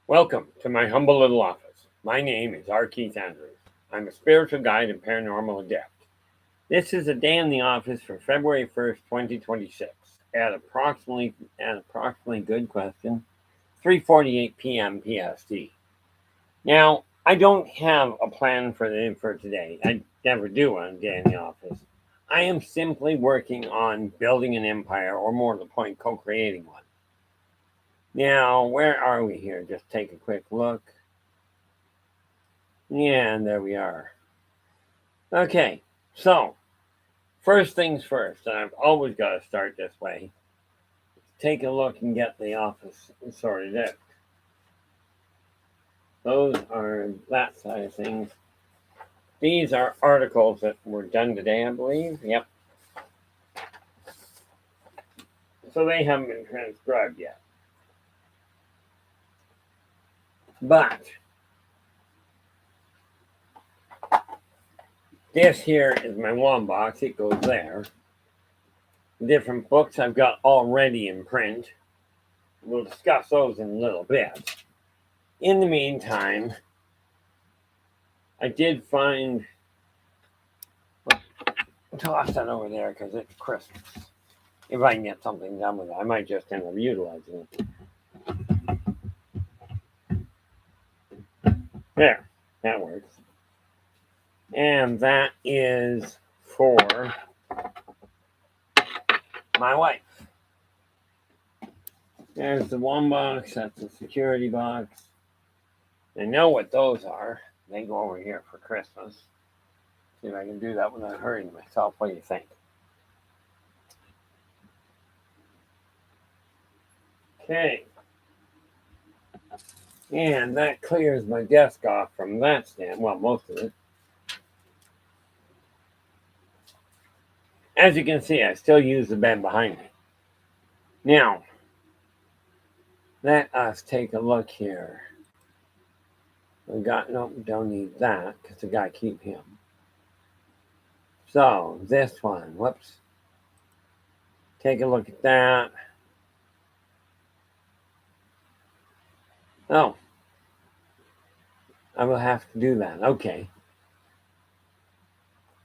Welcome to my humble little office. My name is R. Keith Andrews. I'm a spiritual guide and paranormal adept. This is a day in the office for February 1st, 2026 at approximately good question 3:48 p.m. PST. Now, I don't have a plan for today. I never do on a day in the office. I am simply working on building an empire, or more to the point, co-creating one. Now, where are we here? Just take a quick look. Yeah, and there we are. Okay, so first things first, and I've always got to start this way. Take a look and get the office sorted out. Those are that side of things. These are articles that were done today, I believe. Yep. So they haven't been transcribed yet. But this here is my one box. It goes there. Different books I've got already in print. We'll discuss those in a little bit. In the meantime, I did find. Toss that over there because it's Christmas. If I can get something done with it, I might just end up utilizing it. There, that works. And that is for my wife. There's the one box, that's the security box. I know what those are. They go over here for Christmas. See if I can do that without hurting myself. What do you think? Okay. And that clears my desk off from that stand. Well, most of it. As you can see, I still use the bed behind me. Now, let us take a look here. We got, no, don't need that because I got to keep him. So, this one, whoops. Take a look at that. Oh, I will have to do that. Okay.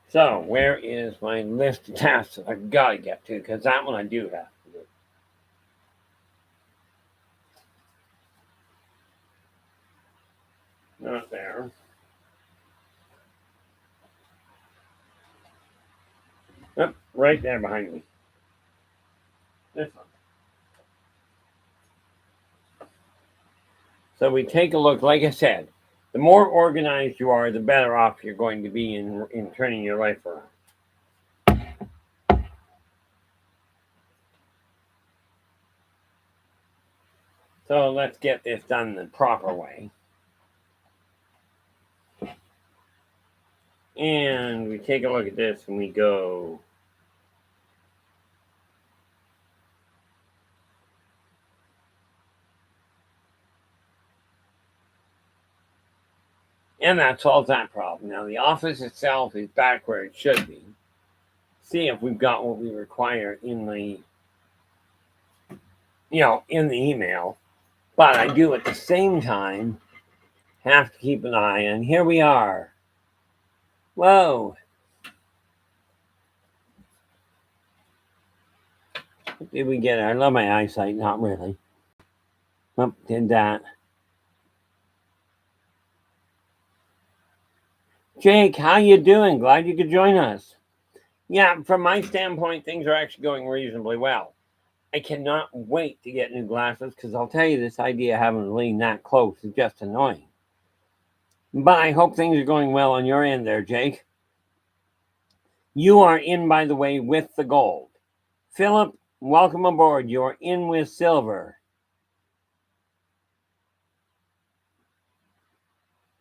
So, where is my list of tasks that I've got to get to? Because that one I do have to do. Not there. Oh, right there behind me. This one. So we take a look, like I said, the more organized you are, the better off you're going to be in turning your life around. So let's get this done the proper way. And we take a look at this and we go, and that solves that problem. Now the office itself is back where it should be. See if we've got what we require in the email. But I do at the same time have to keep an eye on. Here we are. Whoa. Did we get it? I love my eyesight, not really. Oh, did that. Jake, how you doing? Glad you could join us. Yeah, from my standpoint, things are actually going reasonably well. I cannot wait to get new glasses because I'll tell you, this idea of having to lean that close is just annoying. But I hope things are going well on your end there, Jake. You are in, by the way, with the gold. Philip, welcome aboard. You're in with silver.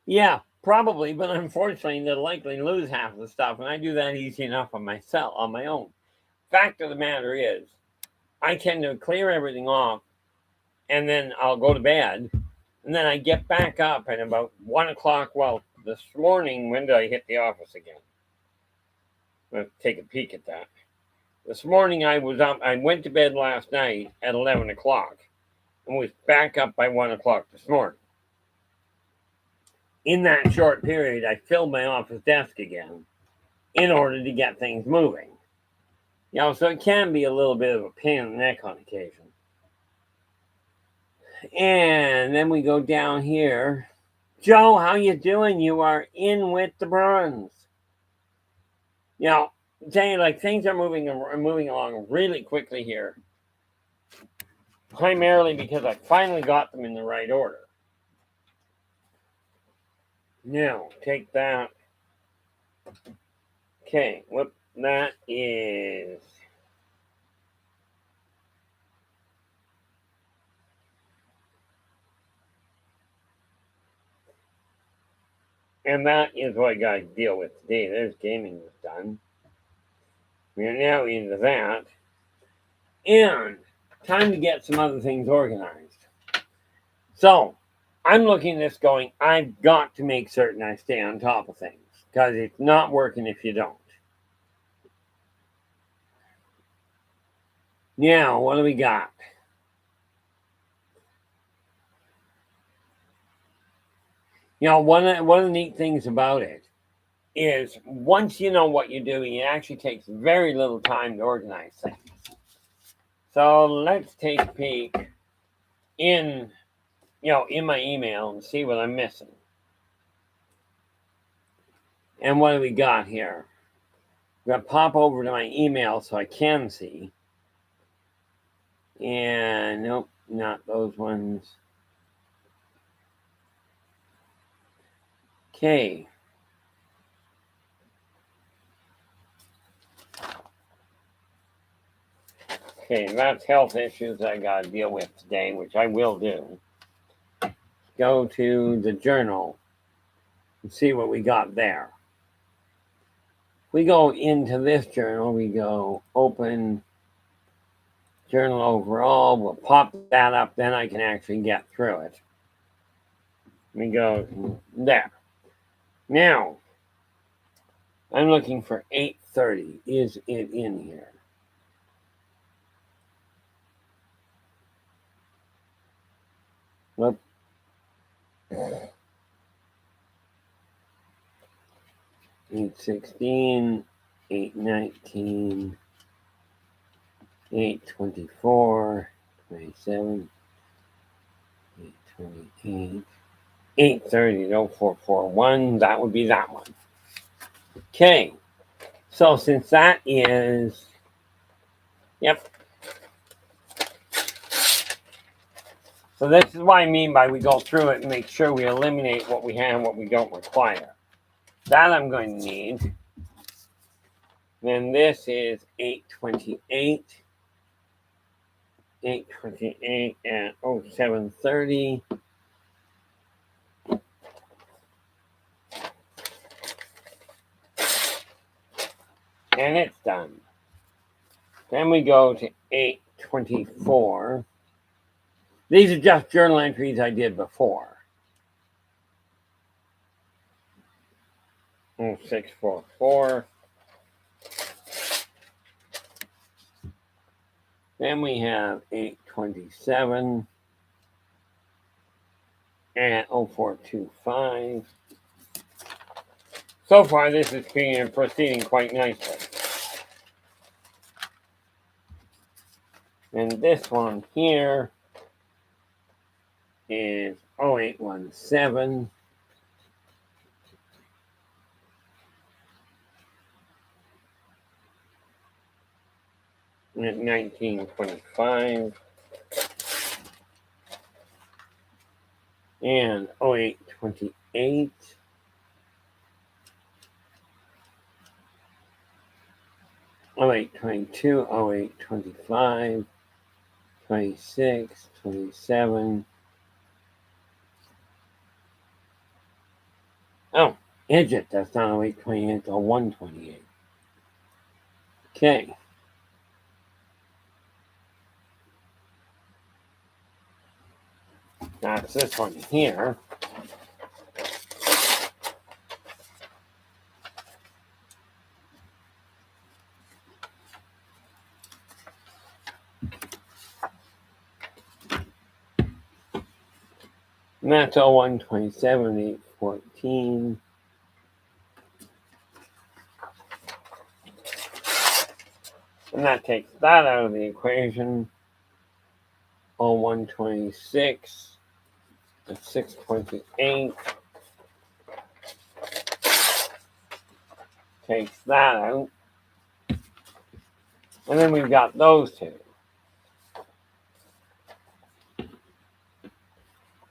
Yeah, probably, but unfortunately, they'll likely lose half of the stuff, and I do that easy enough on myself, on my own. Fact of the matter is, I tend to clear everything off, and then I'll go to bed, and then I get back up at about 1 o'clock. Well, this morning, when did I hit the office again? Let's take a peek at that. This morning I was up. I went to bed last night at 11 o'clock, and was back up by 1 o'clock this morning. in that short period, I filled my office desk again in order to get things moving. So it can be a little bit of a pain in the neck on occasion. And then we go down here. Joe, how you doing? You are in with the Bruins. Saying like things are moving along really quickly here. Primarily because I finally got them in the right order. Now, take that. Okay, what that is. And that is what I got to deal with today. There's gaming was done. We are now into that. And time to get some other things organized. So, I'm looking at this going, I've got to make certain I stay on top of things. Because it's not working if you don't. Now, what do we got? One of the neat things about it is once you know what you're doing, it actually takes very little time to organize things. So let's take a peek in my email and see what I'm missing. And what do we got here? I'm going to pop over to my email so I can see. And nope, not those ones. Okay. Okay, that's health issues I got to deal with today, which I will do. Go to the journal and see what we got there. We go into this journal, we go open journal overall, we'll pop that up, then I can actually get through it. We go there. Now, I'm looking for 8:30. Is it in here? Whoop. 8:16, 8:19, 8:24, 27, 8:28, 8:30, 0441. That would be that one. Okay. So since that is, yep. So this is what I mean by we go through it and make sure we eliminate what we have and what we don't require. That I'm going to need. Then this is 8:28. 8:28 at 0730. And it's done. Then we go to 8:24. These are just journal entries I did before. 0644. Then we have 8:27 at 0425. So far, this is proceeding quite nicely. And this one here is 0817. At 1925. And 0828. 0822, 0825, 26, 27. Oh, Idget, that's not 0828, it's 128. Okay. That's this one here. And that's 0127, 14. And that takes that out of the equation. 126. That's 628. Takes that out. And then we've got those two.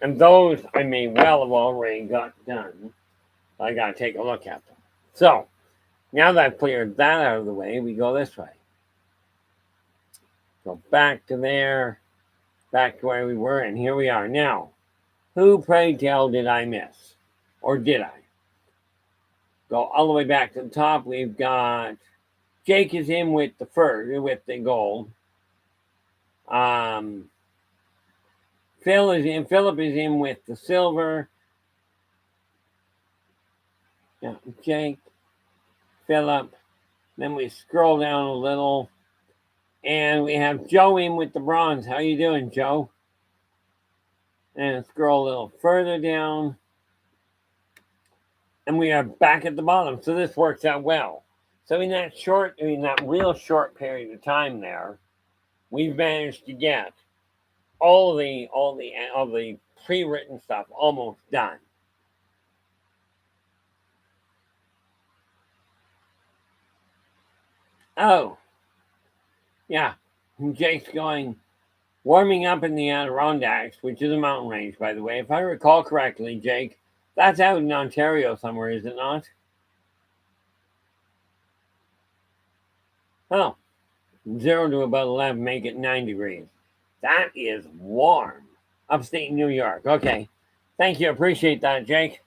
And those I may well have already got done. I got to take a look at them. So, now that I've cleared that out of the way, we go this way. Go back to there, back to where we were, and here we are. Now, who, pray tell, did I miss? Or did I? Go all the way back to the top. We've got Jake is in with the gold. Philip is in with the silver. Yeah, Jake, Philip. Then we scroll down a little, and we have Joe in with the bronze. How you doing, Joe? And scroll a little further down, and we are back at the bottom. So this works out well. So in that real short period of time there, we've managed to get all the pre-written stuff almost done. Oh, yeah. Jake's warming up in the Adirondacks, which is a mountain range, by the way. If I recall correctly, Jake, that's out in Ontario somewhere, is it not? Oh, 0 to about 11, make it 9 degrees. That is warm. Upstate New York. Okay. Thank you. Appreciate that, Jake.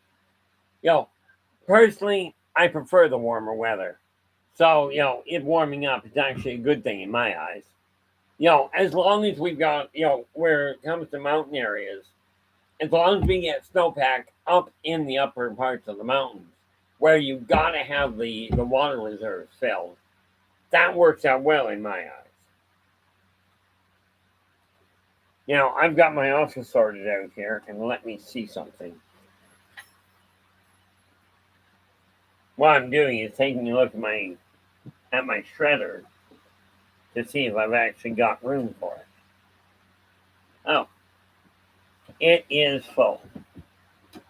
Personally, I prefer the warmer weather. So, it warming up is actually a good thing in my eyes. As long as we've got, where it comes to mountain areas, as long as we get snowpack up in the upper parts of the mountains, where you've got to have the water reserves filled, that works out well in my eyes. I've got my office sorted out here, and let me see something. What I'm doing is taking a look at my shredder to see if I've actually got room for it. Oh, it is full.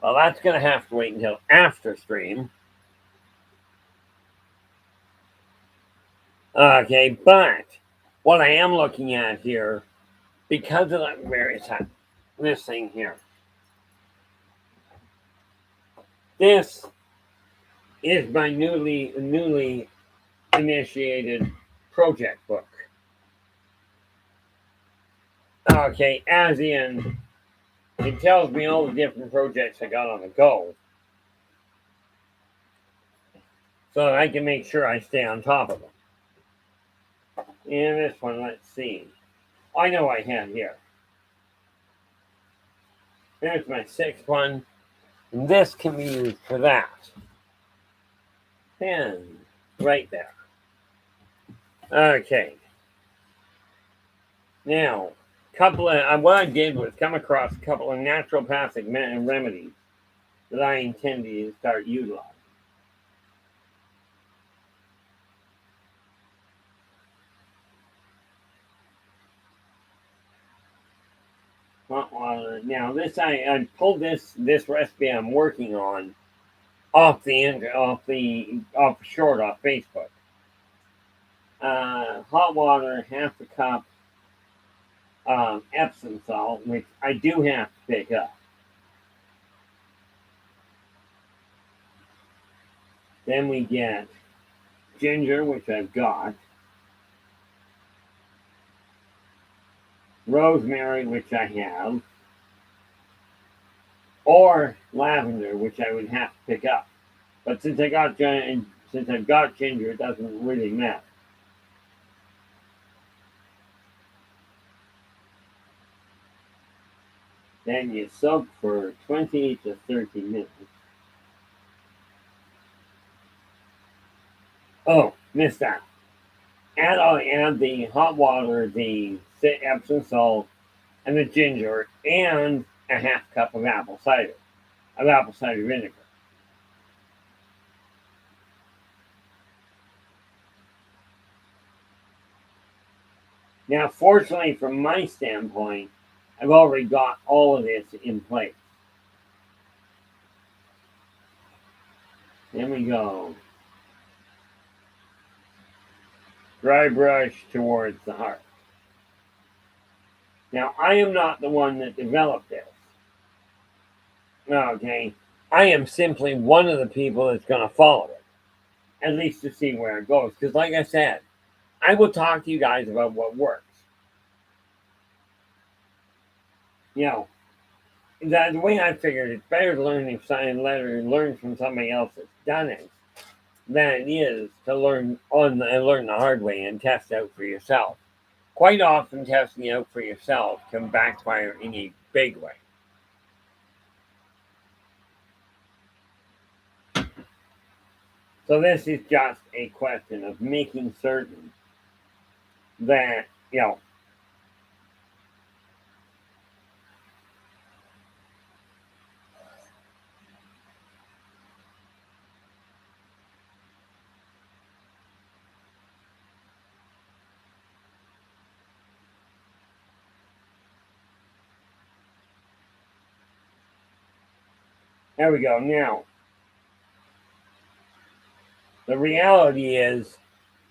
Well, that's going to have to wait until after stream. Okay, but what I am looking at here, because of that various this thing here, this is my newly initiated project book. Okay, as in, it tells me all the different projects I got on the go, so that I can make sure I stay on top of them. And this one, let's see. I know I have here. There's my 6th one. And this can be used for that. And right there. Okay. Now, what I did was come across a couple of naturopathic remedies that I intend to start utilizing. Now this I pulled this recipe I'm working on off Facebook. Hot water, half a cup Epsom salt, which I do have to pick up. Then we get ginger, which I've got. Rosemary, which I have. Or lavender, which I would have to pick up. But since I've got ginger, it doesn't really matter. Then you soak for 20 to 30 minutes. Oh, missed that. I'll add the hot water, the Epsom salt, and the ginger, and a half cup of apple cider. of apple cider vinegar. Now, fortunately, from my standpoint, I've already got all of this in place. There we go. Dry brush towards the heart. Now, I am not the one that developed this. Okay. I am simply one of the people that's going to follow it, at least to see where it goes. Because, like I said, I will talk to you guys about what works. You know, the way I figured it's better to learn from somebody else that's done it than it is to learn the hard way and test out for yourself. Quite often, testing out for yourself can backfire in a big way. So this is just a question of making certain that, there we go. Now, the reality is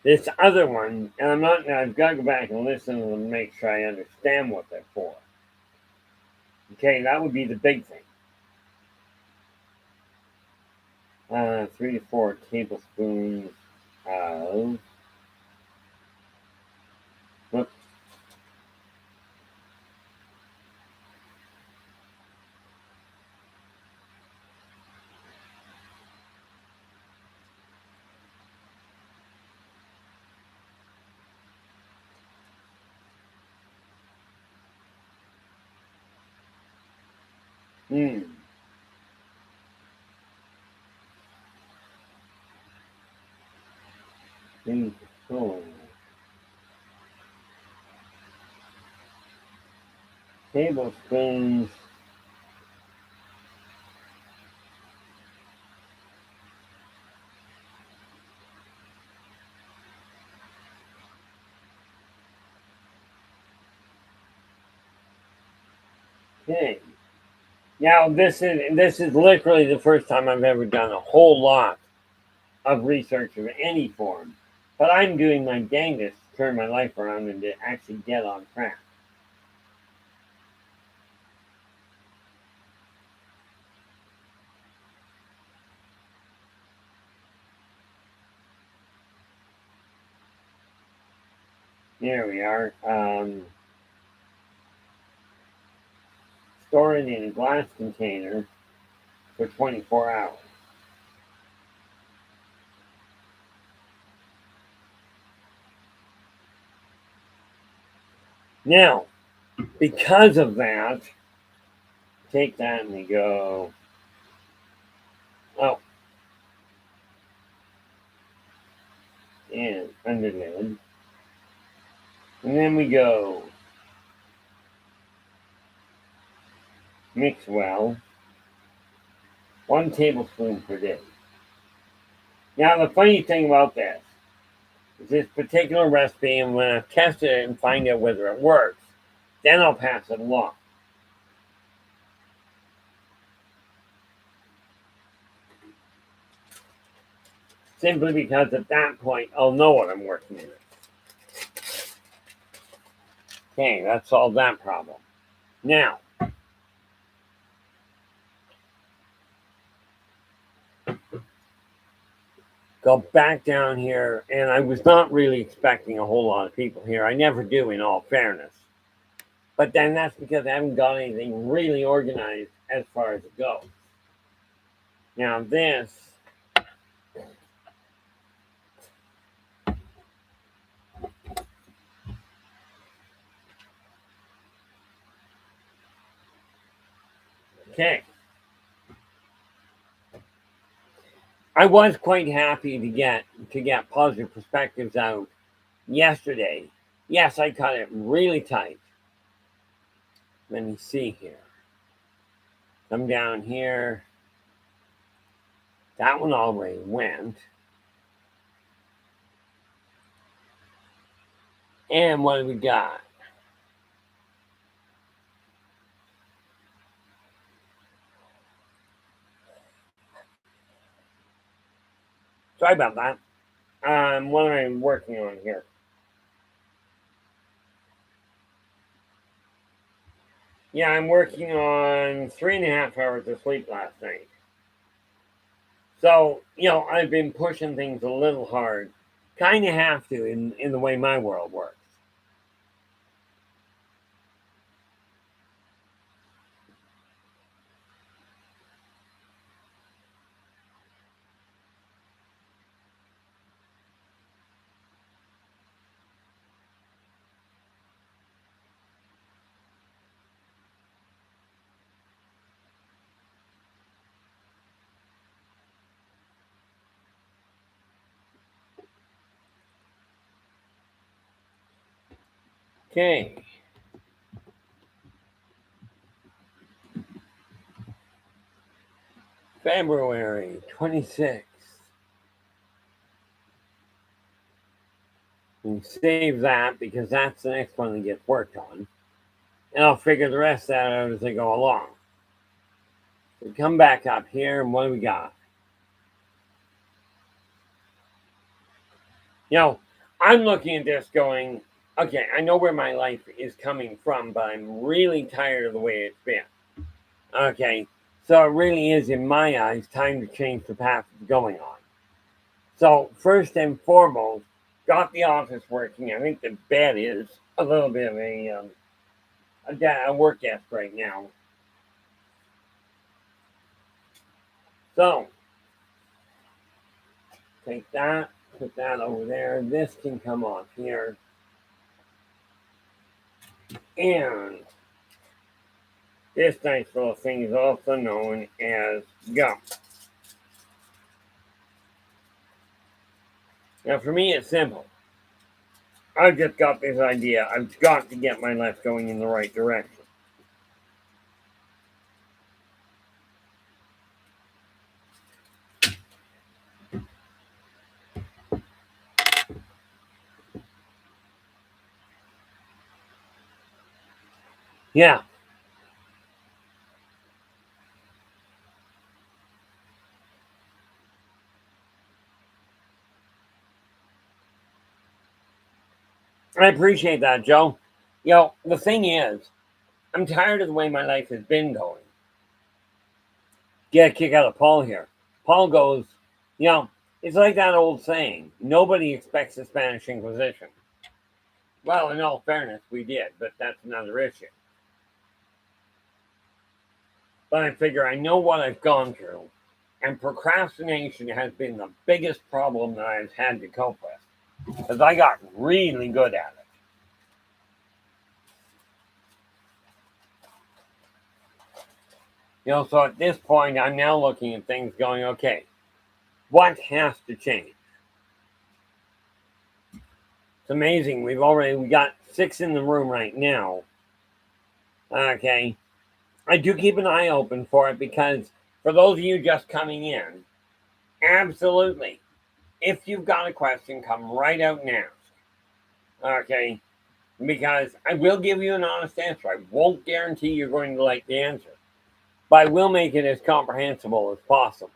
this other one, and I've got to go back and listen to them and make sure I understand what they're for. Okay, that would be the big thing. 3 to 4 tablespoons of, whoops, tablespoons. Okay. Now this is literally the first time I've ever done a whole lot of research of any form, but I'm doing my dangest to turn my life around and to actually get on track. There we are. Store it in a glass container for 24 hours. Now, because of that, take that and we go, oh, and under lid. And then we go, mix well, 1 tablespoon per day. Now, the funny thing about this is this particular recipe, and when I test it and find out whether it works, then I'll pass it along. Simply because at that point, I'll know what I'm working with. Okay, that solved that problem. Now, go back down here, and I was not really expecting a whole lot of people here. I never do, in all fairness. But then that's because I haven't got anything really organized as far as it goes. Now, this, okay. I was quite happy to get positive perspectives out yesterday. Yes, I cut it really tight. Let me see here. Come down here. That one already went. And what do we got? Sorry about that. What am I working on here? Yeah, I'm working on 3.5 hours of sleep last night. So, I've been pushing things a little hard. Kind of have to in the way my world works. Okay. February 26th. And save that because that's the next one that gets worked on. And I'll figure the rest of that out as I go along. So come back up here, and what do we got? I'm looking at this going, okay, I know where my life is coming from, but I'm really tired of the way it's been. Okay, so it really is, in my eyes, time to change the path it's going on. So, first and foremost, got the office working. I think the bed is a little bit of a work desk right now. So, take that, put that over there. This can come off here. And this nice little thing is also known as gum. Now, for me, it's simple. I've just got this idea. I've got to get my life going in the right direction. Yeah. I appreciate that, Joe. The thing is, I'm tired of the way my life has been going. Get a kick out of Paul here. Paul goes, it's like that old saying nobody expects the Spanish Inquisition. Well, in all fairness, we did, but that's another issue. But I figure I know what I've gone through, and procrastination has been the biggest problem that I've had to cope with because I got really good at it. So at this point, I'm now looking at things going, okay, what has to change? It's amazing. We got 6 in the room right now. Okay. I do keep an eye open for it because for those of you just coming in, absolutely. If you've got a question, come right out and ask. Okay. Because I will give you an honest answer. I won't guarantee you're going to like the answer, but I will make it as comprehensible as possible.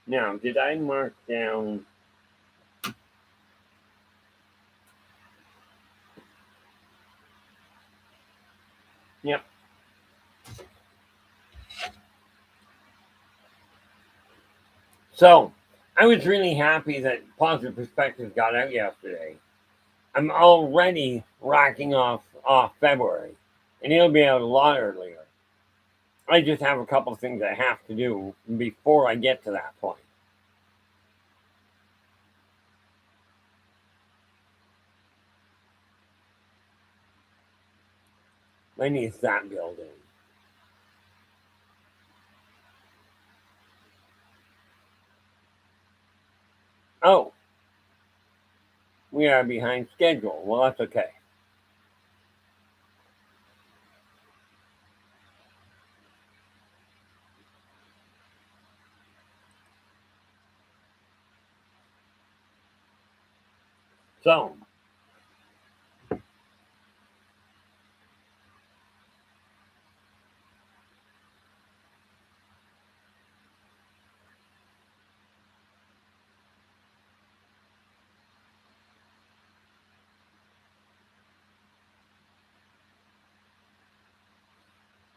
Now, did I mark down? Yep. So, I was really happy that Positive Perspectives got out yesterday. I'm already racking off February, and it'll be out a lot earlier. I just have a couple of things I have to do before I get to that point. I need that building. Oh, we are behind schedule. Well, that's okay. So,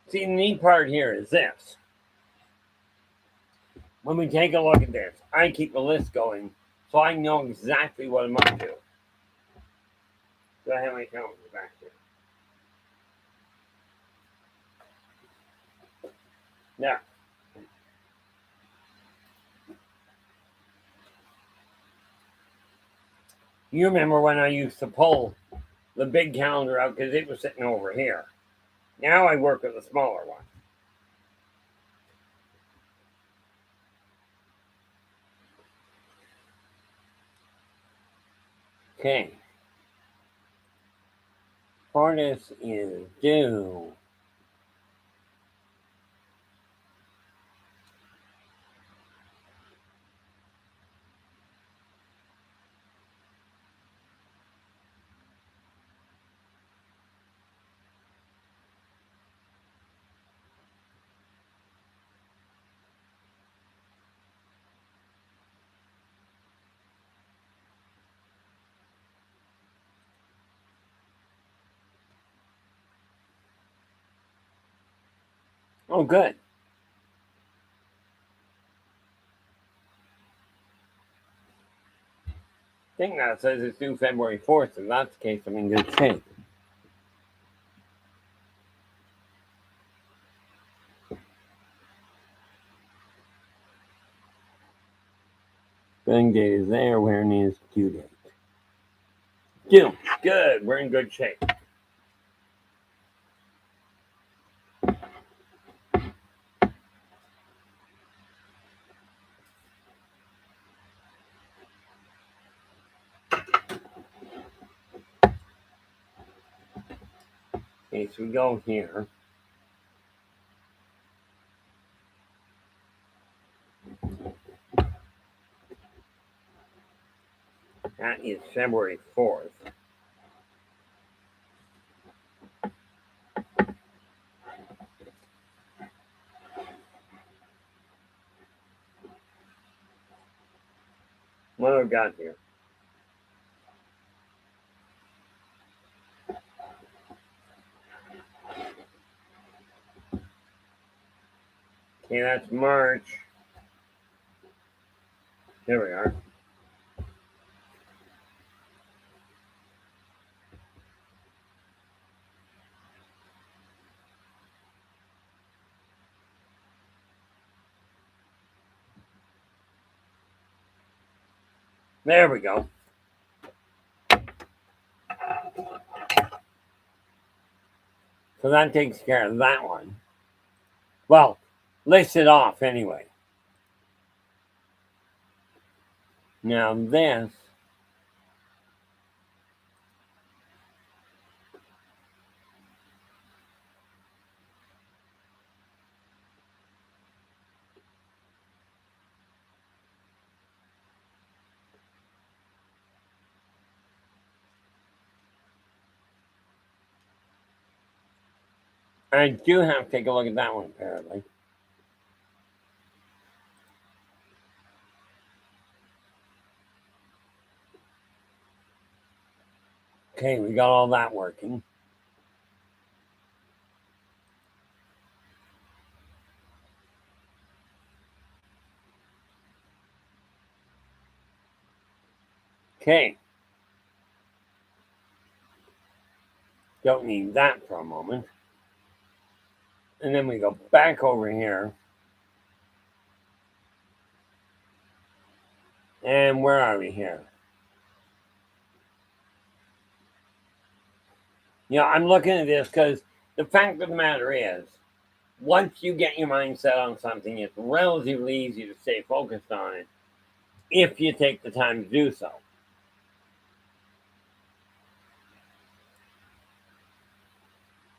see, the neat part here is this. When we take a look at this, I keep a list going so I know exactly what I'm up to. Do I have my calendar back there? Yeah. You remember when I used to pull the big calendar out because it was sitting over here. Now I work with a smaller one. Okay. Tortoise is due. Oh, good. I think that says it's due February 4th. If that's the case, I'm in good shape. Billing date is there. When is due date? Due. Good. We're in good shape. Okay, so we go here. That is February 4th. What have I got here? Okay, that's March. Here we are. There we go. So that takes care of that one. Well, list it off anyway. Now this. I do have to take a look at that one, apparently. Okay, we got all that working. Okay. Don't need that for a moment. And then we go back over here. And where are we here? I'm looking at this because the fact of the matter is, once you get your mind set on something, it's relatively easy to stay focused on it if you take the time to do so.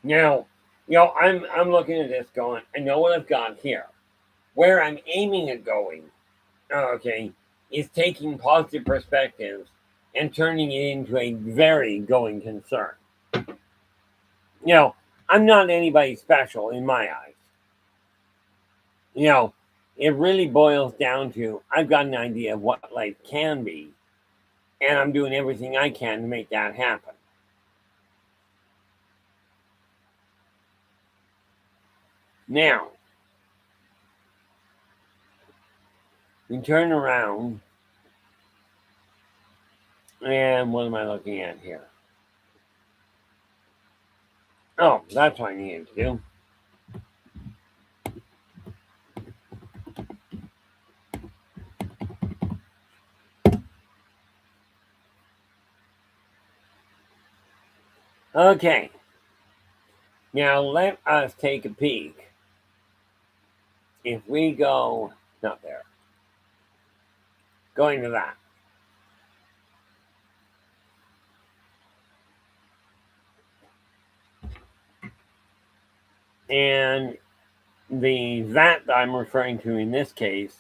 Now, I'm looking at this going, I know what I've got here. Where I'm aiming at going, okay, is taking positive perspectives and turning it into a very going concern. You know, I'm not anybody special in my eyes. You know, it really boils down to I've got an idea of what life can be, and I'm doing everything I can to make that happen. Now, we turn around, and what am I looking at here? Oh, that's what I needed to do. Okay, now let us take a peek. If we go, not there, going to that. And that I'm referring to in this case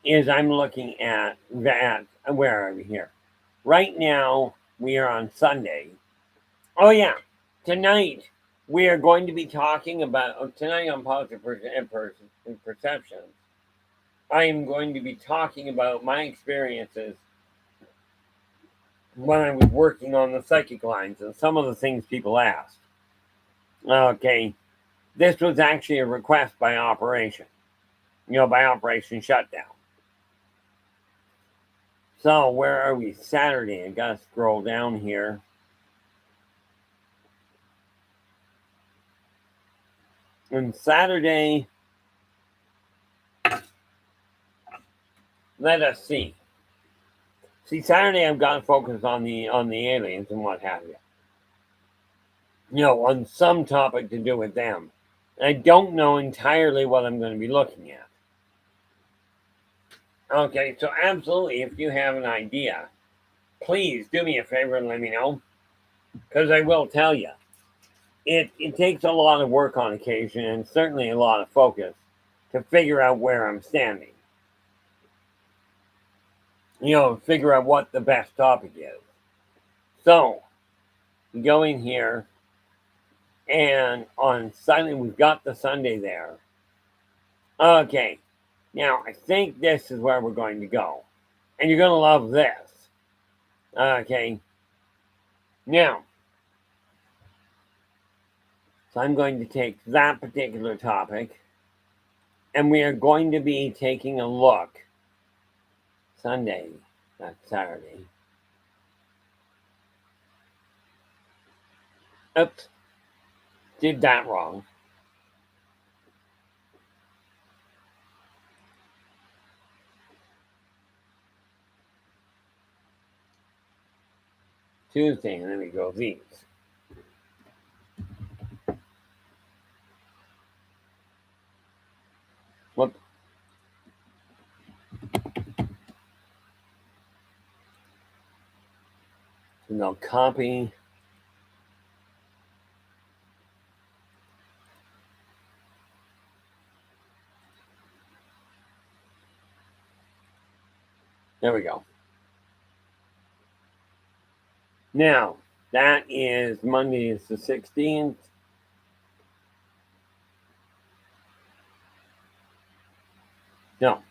is I'm looking at that. Where are we here? Right now, we are on Sunday. Oh, yeah. Tonight, we are going to be talking about, tonight on Positive Perceptions, I am going to be talking about my experiences when I was working on the psychic lines and some of the things people asked. Okay. This was actually a request by Operation, by Operation Shutdown. So, where are we? Saturday. I gotta scroll down here. And Saturday, let us see. See, Saturday I've got to focus on the aliens and what have you. On some topic to do with them. I don't know entirely what I'm going to be looking at. Okay, so absolutely, if you have an idea, please do me a favor and let me know. Because I will tell you, it takes a lot of work on occasion and certainly a lot of focus to figure out where I'm standing. Figure out what the best topic is. So, go in here, and on Sunday, we've got the Sunday there. Okay, now I think this is where we're going to go. And you're going to love this. Okay, now, so I'm going to take that particular topic, and we are going to be taking a look Sunday, not Saturday. Oops, did that wrong. Tuesday, and then we go these. Whoop. And they'll copy. There we go. Now, that is Monday is the 16th. No.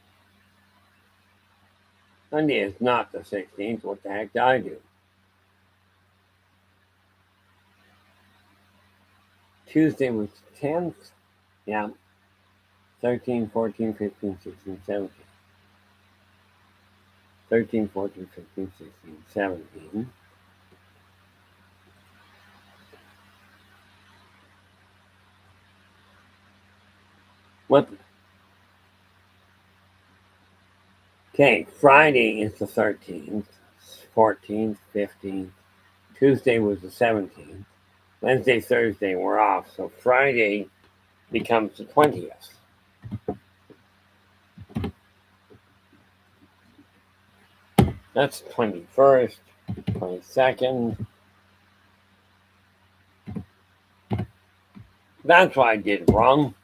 Monday is not the 16th. What the heck did I do? Tuesday was 10th. Yeah. 13, 14, 15, 16, 17. 13, 14, 15, 16, 17. What? Okay, Friday is the 13th, 14th, 15th. Tuesday was the 17th. Wednesday, Thursday, we're off. So Friday becomes the 20th. That's 21st, 22nd. That's what I did wrong.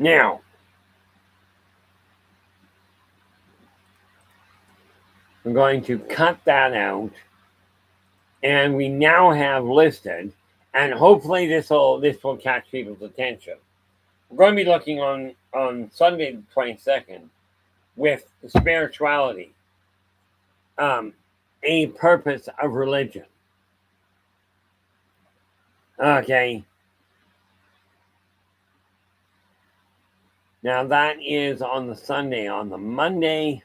Now, we're going to cut that out, and we now have listed, and hopefully this will catch people's attention. We're going to be looking on Sunday the 22nd with spirituality, a purpose of religion. Okay. Now that is on the Sunday. On the Monday,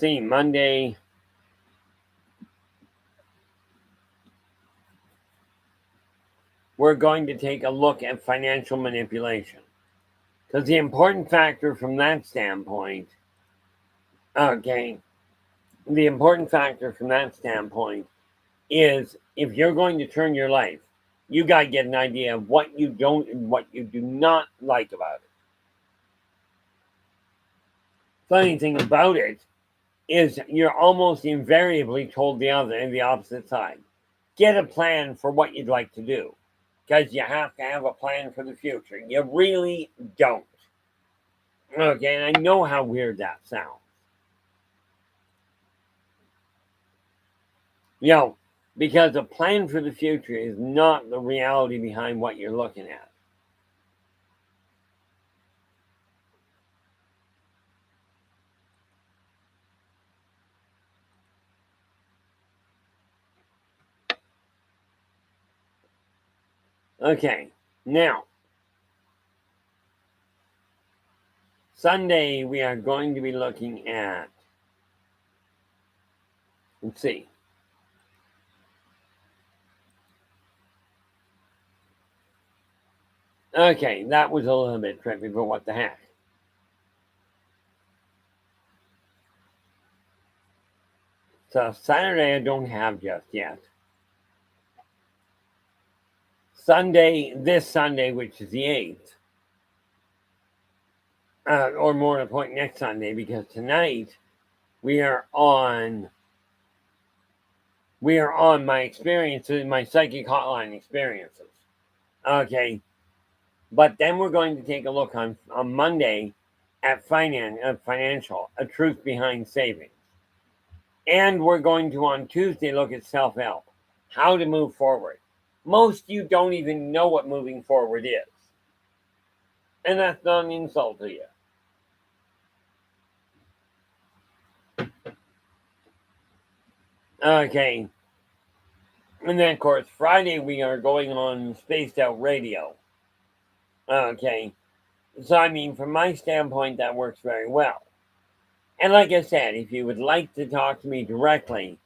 Monday, we're going to take a look at financial manipulation. Because the important factor from that standpoint, the important factor from that standpoint is if you're going to turn your life, you got to get an idea of what you don't and what you do not like about it. Funny thing about it is you're almost invariably told the opposite side. Get a plan for what you'd like to do, because you have to have a plan for the future. You really don't. Okay, and I know how weird that sounds. Because a plan for the future is not the reality behind what you're looking at. Okay, now, Sunday we are going to be looking at, let's see. Okay, that was a little bit trippy, but what the heck. So Saturday I don't have just yet. This Sunday, which is the 8th, or more to the point, next Sunday, because tonight we are on my experiences, my psychic hotline experiences. Okay, but then we're going to take a look on Monday at financial, a truth behind savings, and we're going to on Tuesday look at self-help, how to move forward. Most you don't even know what moving forward is, and that's not an insult to you. Okay. And then, of course, Friday we are going on Spaced Out Radio. Okay. So, I mean, from my standpoint, that works very well. And like I said, if you would like to talk to me directly,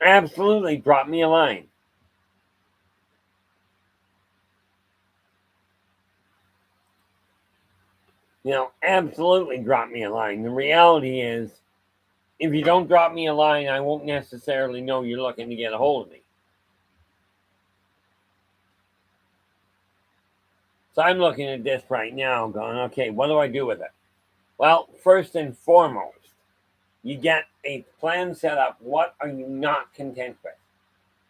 absolutely drop me a line. Absolutely drop me a line. The reality is, if you don't drop me a line, I won't necessarily know you're looking to get a hold of me. So I'm looking at this right now going, okay, what do I do with it? Well, first and foremost, you get a plan set up. What are you not content with?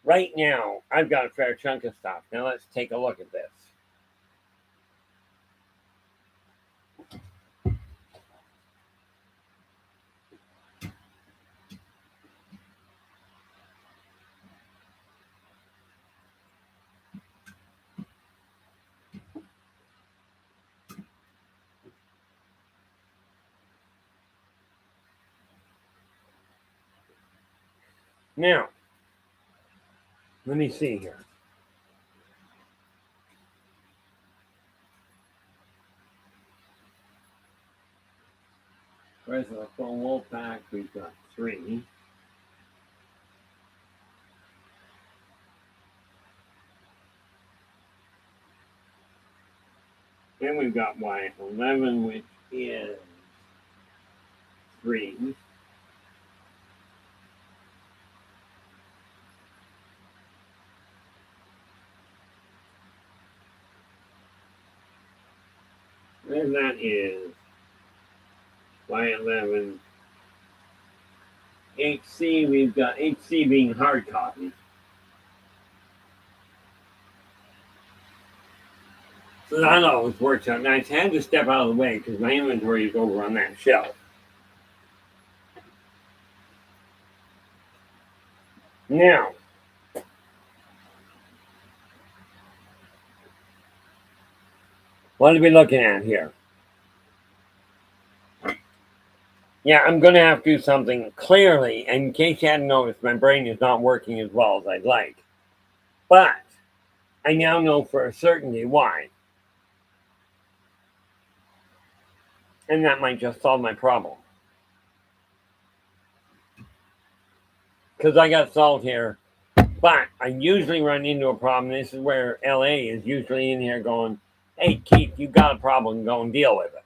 Right now, I've got a fair chunk of stuff. Now let's take a look at this. Now, let me see here. Where's the full wolf pack? We've got 3. Then we've got Y11, which is 3. And that is Y11. HC, we've got HC being hard copy. So that always works out nice. I had to step out of the way because my inventory is over on that shelf. Now, what are we looking at here? Yeah, I'm going to have to do something clearly. And in case you hadn't noticed, my brain is not working as well as I'd like. But I now know for a certainty why. And that might just solve my problem. Because I got salt here. But I usually run into a problem. This is where LA is usually in here going, hey, Keith, you got a problem. Go and deal with it.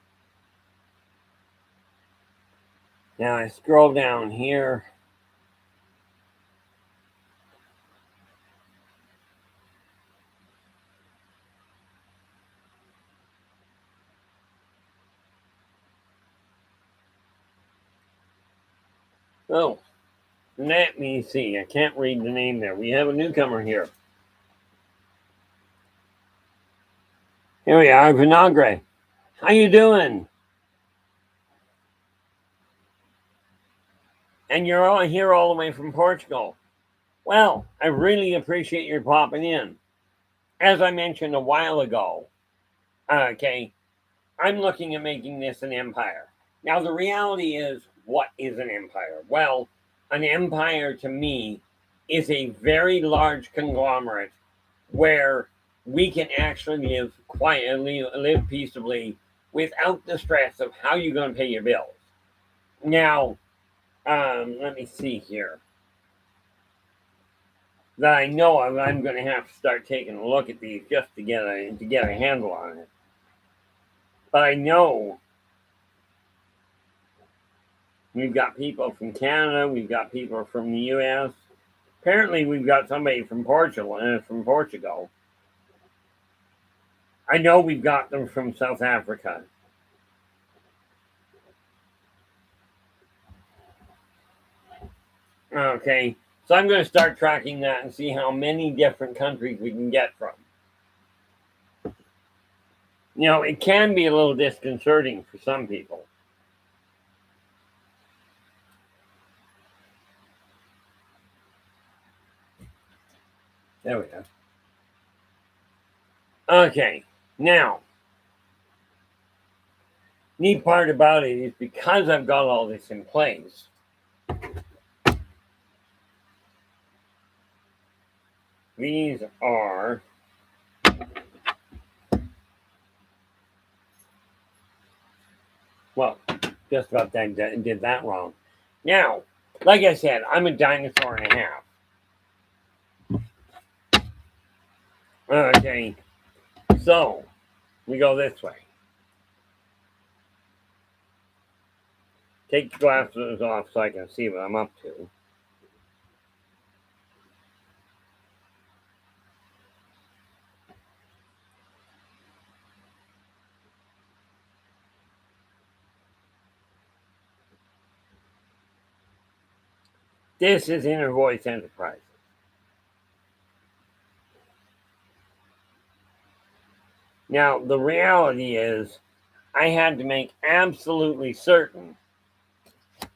Now I scroll down here. Oh, let me see. I can't read the name there. We have a newcomer here. Here we are, Vinagre. How you doing? And you're all here all the way from Portugal. Well, I really appreciate your popping in. As I mentioned a while ago, okay, I'm looking at making this an empire. Now, the reality is, what is an empire? Well, an empire to me is a very large conglomerate where we can actually live quietly, live peaceably without the stress of how you're going to pay your bills. Now, let me see here. That I know I'm going to have to start taking a look at these just to get a handle on it. But I know we've got people from Canada, we've got people from the U.S. Apparently, we've got somebody from Portugal. I know we've got them from South Africa. Okay, so I'm going to start tracking that and see how many different countries we can get from. You know, it can be a little disconcerting for some people. There we go. Okay, now, neat part about it is because I've got all this in place, these are well, just about did that wrong. Now, like I said, I'm a dinosaur and a half. Okay, so we go this way. Take the glasses off so I can see what I'm up to. This is Inner Voice Enterprises. Now, the reality is, I had to make absolutely certain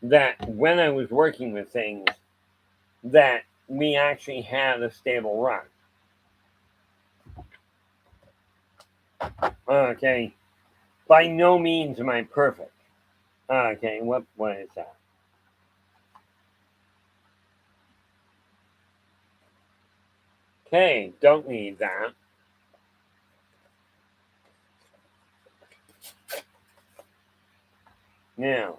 that when I was working with things, that we actually had a stable run. Okay, by no means am I perfect. Okay, what is that? Okay, don't need that. Now,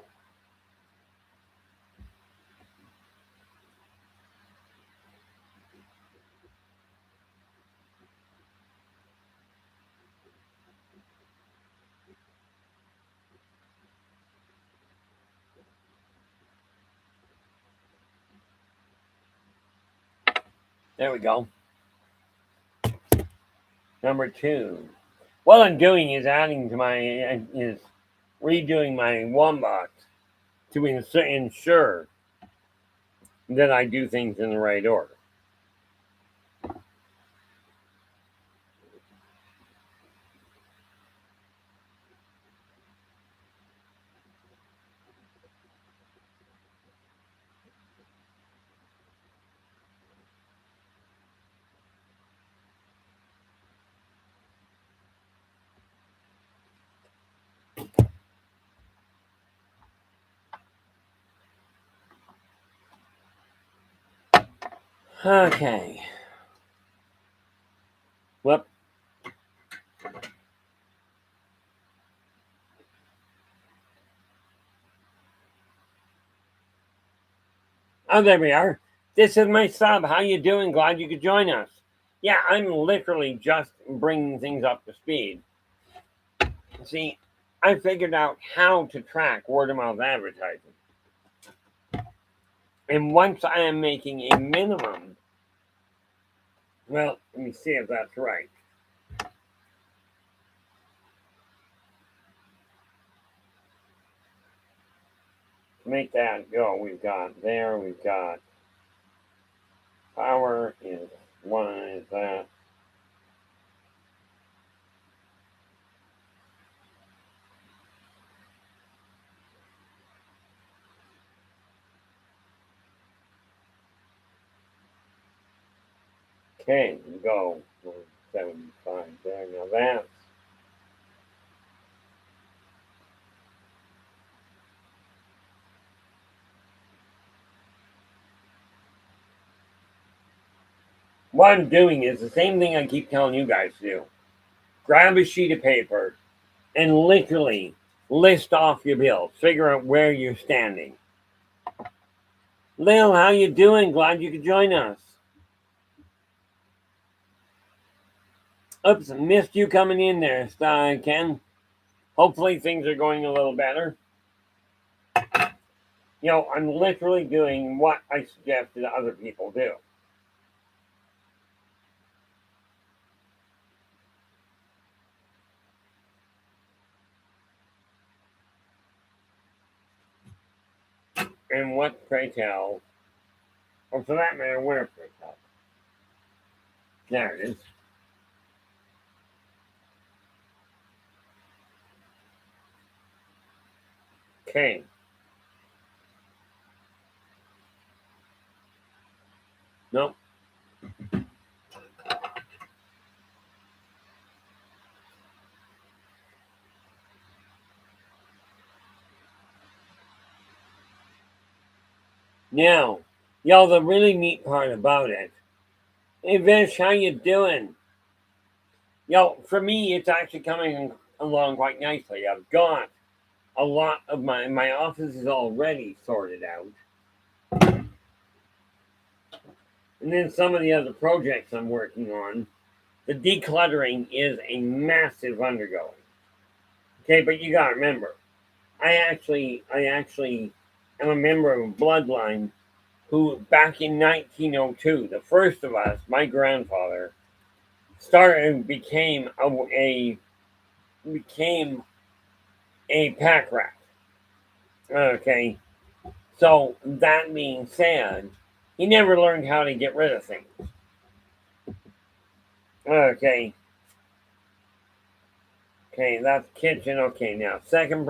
there we go. Number 2. What I'm doing is redoing my Wombat to ensure that I do things in the right order. Okay. Whoop. Oh, there we are. This is my sub. How you doing? Glad you could join us. Yeah, I'm literally just bringing things up to speed. See, I figured out how to track word of mouth advertising. And once I am making a minimum, well, let me see if that's right. To make that go, we've got power is one, is that. Okay, go. 175 there. Now that's what I'm doing is the same thing I keep telling you guys to do. Grab a sheet of paper and literally list off your bills. Figure out where you're standing. Lil, how you doing? Glad you could join us. Oops, missed you coming in there, Ken. Hopefully things are going a little better. I'm literally doing what I suggested other people do. And what, pray tell, or for that matter, where, pray tell. There it is. Okay. Nope. Now, y'all, the really neat part about it. Hey, Vish, how you doing? For me, it's actually coming along quite nicely. I've got a lot of my office is already sorted out. And then some of the other projects I'm working on, the decluttering is a massive undergoing. Okay, but you gotta remember, I actually am a member of a bloodline who, back in 1902, the first of us, my grandfather, started became a pack rat. Okay, so that being said, he never learned how to get rid of things. Okay, okay, that's kitchen. Okay, now second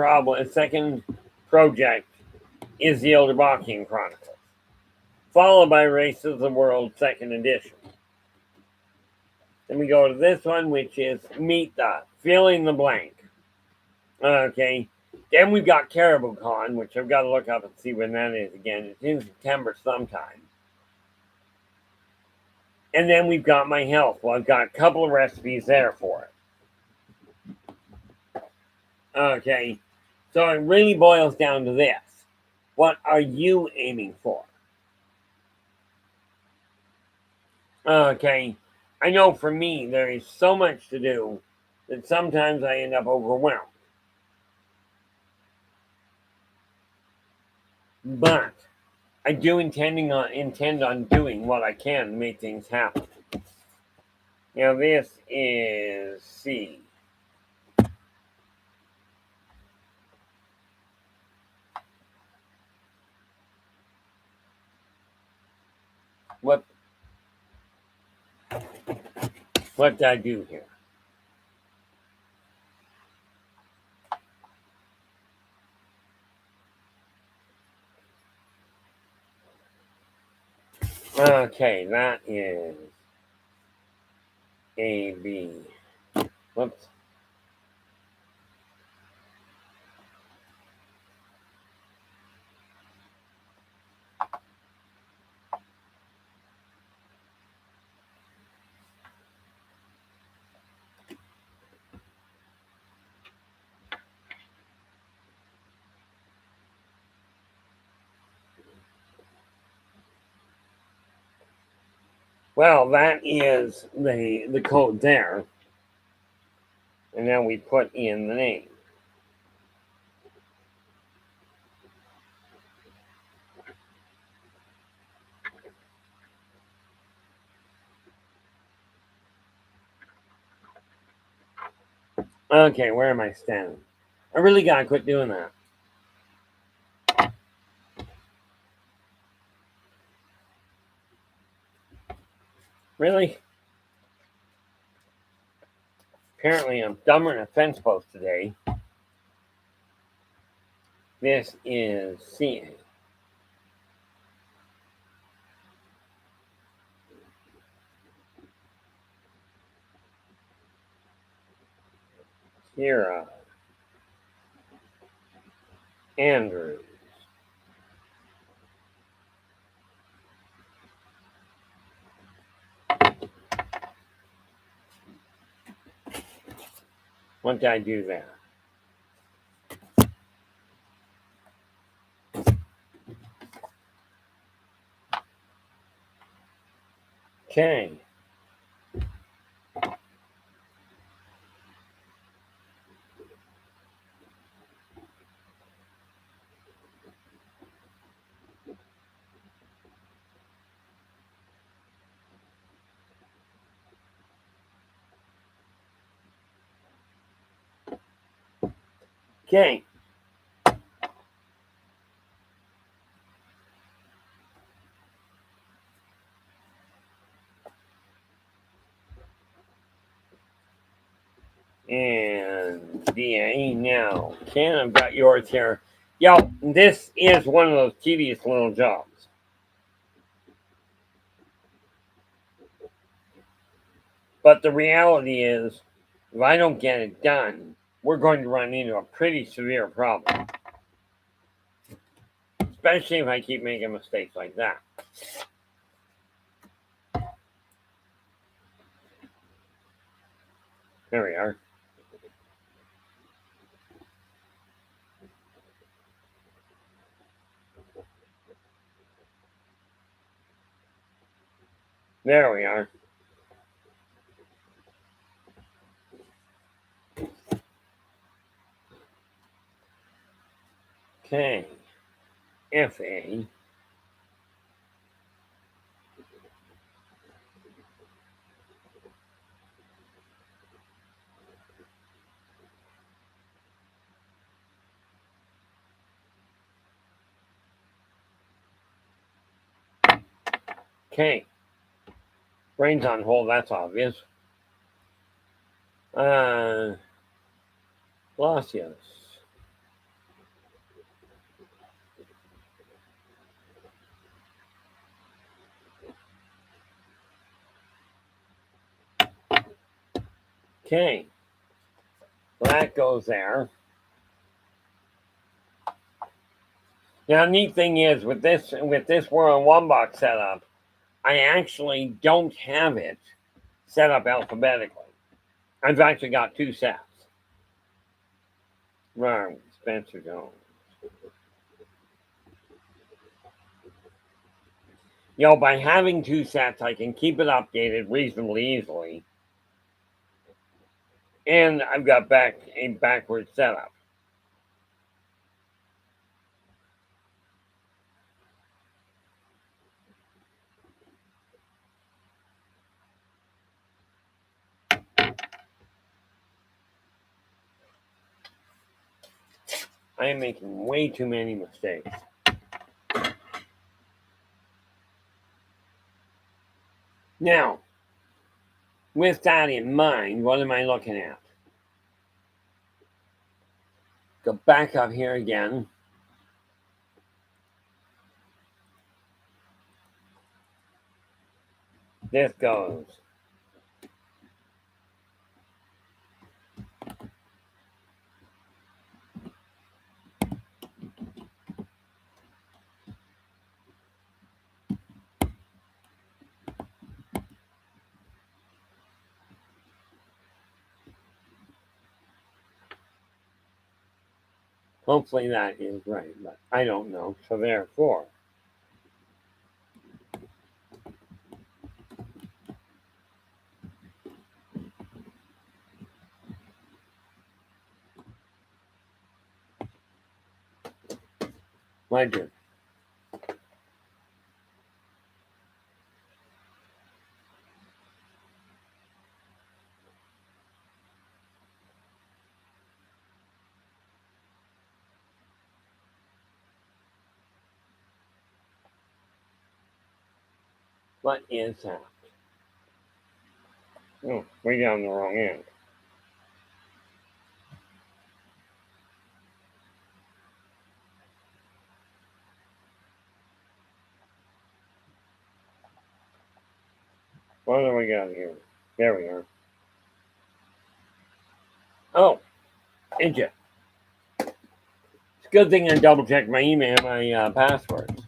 project is the Elderbachian Chronicles, followed by Race of the World Second Edition. Then we go to this one, which is Meet the Fill in the Blank. Okay. Then we've got Caribou Con, which I've got to look up and see when that is again. It's in September sometime. And then we've got My Health. Well, I've got a couple of recipes there for it. Okay. So it really boils down to this. What are you aiming for? Okay. I know for me, there is so much to do that sometimes I end up overwhelmed. But I do intend on doing what I can to make things happen. Now this is C. What did I do here? Okay, that is A B. Whoops. Well, that is the code there. And now we put in the name. Okay, where am I standing? I really gotta quit doing that. Really? Apparently, I'm dumber than a fence post today. This is CA. Kira. Andrew. What did I do there? Okay. Okay. And DA now. Ken, I've got yours here. Yo, this is one of those tedious little jobs. But the reality is, if I don't get it done, we're going to run into a pretty severe problem. Especially if I keep making mistakes like that. There we are. There we are. Okay. FA. Okay. Brains on hold, that's obvious. Glacius. Okay. That goes there. Now, the neat thing is with this World One Box setup, I actually don't have it set up alphabetically. I've actually got two sets. Right, Spencer Jones. By having two sets, I can keep it updated reasonably easily. And I've got a backward setup. I am making way too many mistakes. Now, with that in mind, what am I looking at? Go back up here again. This goes. Hopefully that is right, but I don't know. So therefore, Ledger. What is that? Oh, way down the wrong end. What do we got here? There we are. Oh, did you? It's a good thing I double checked my email, my passwords.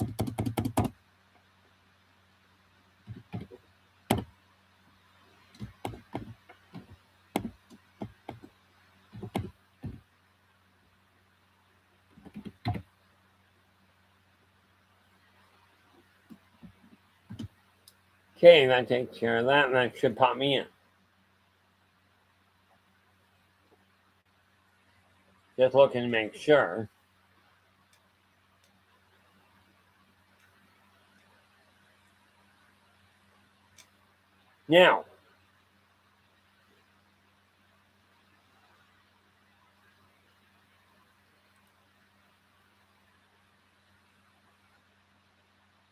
Okay, that takes care of that, and that should pop me in. Just looking to make sure. Now,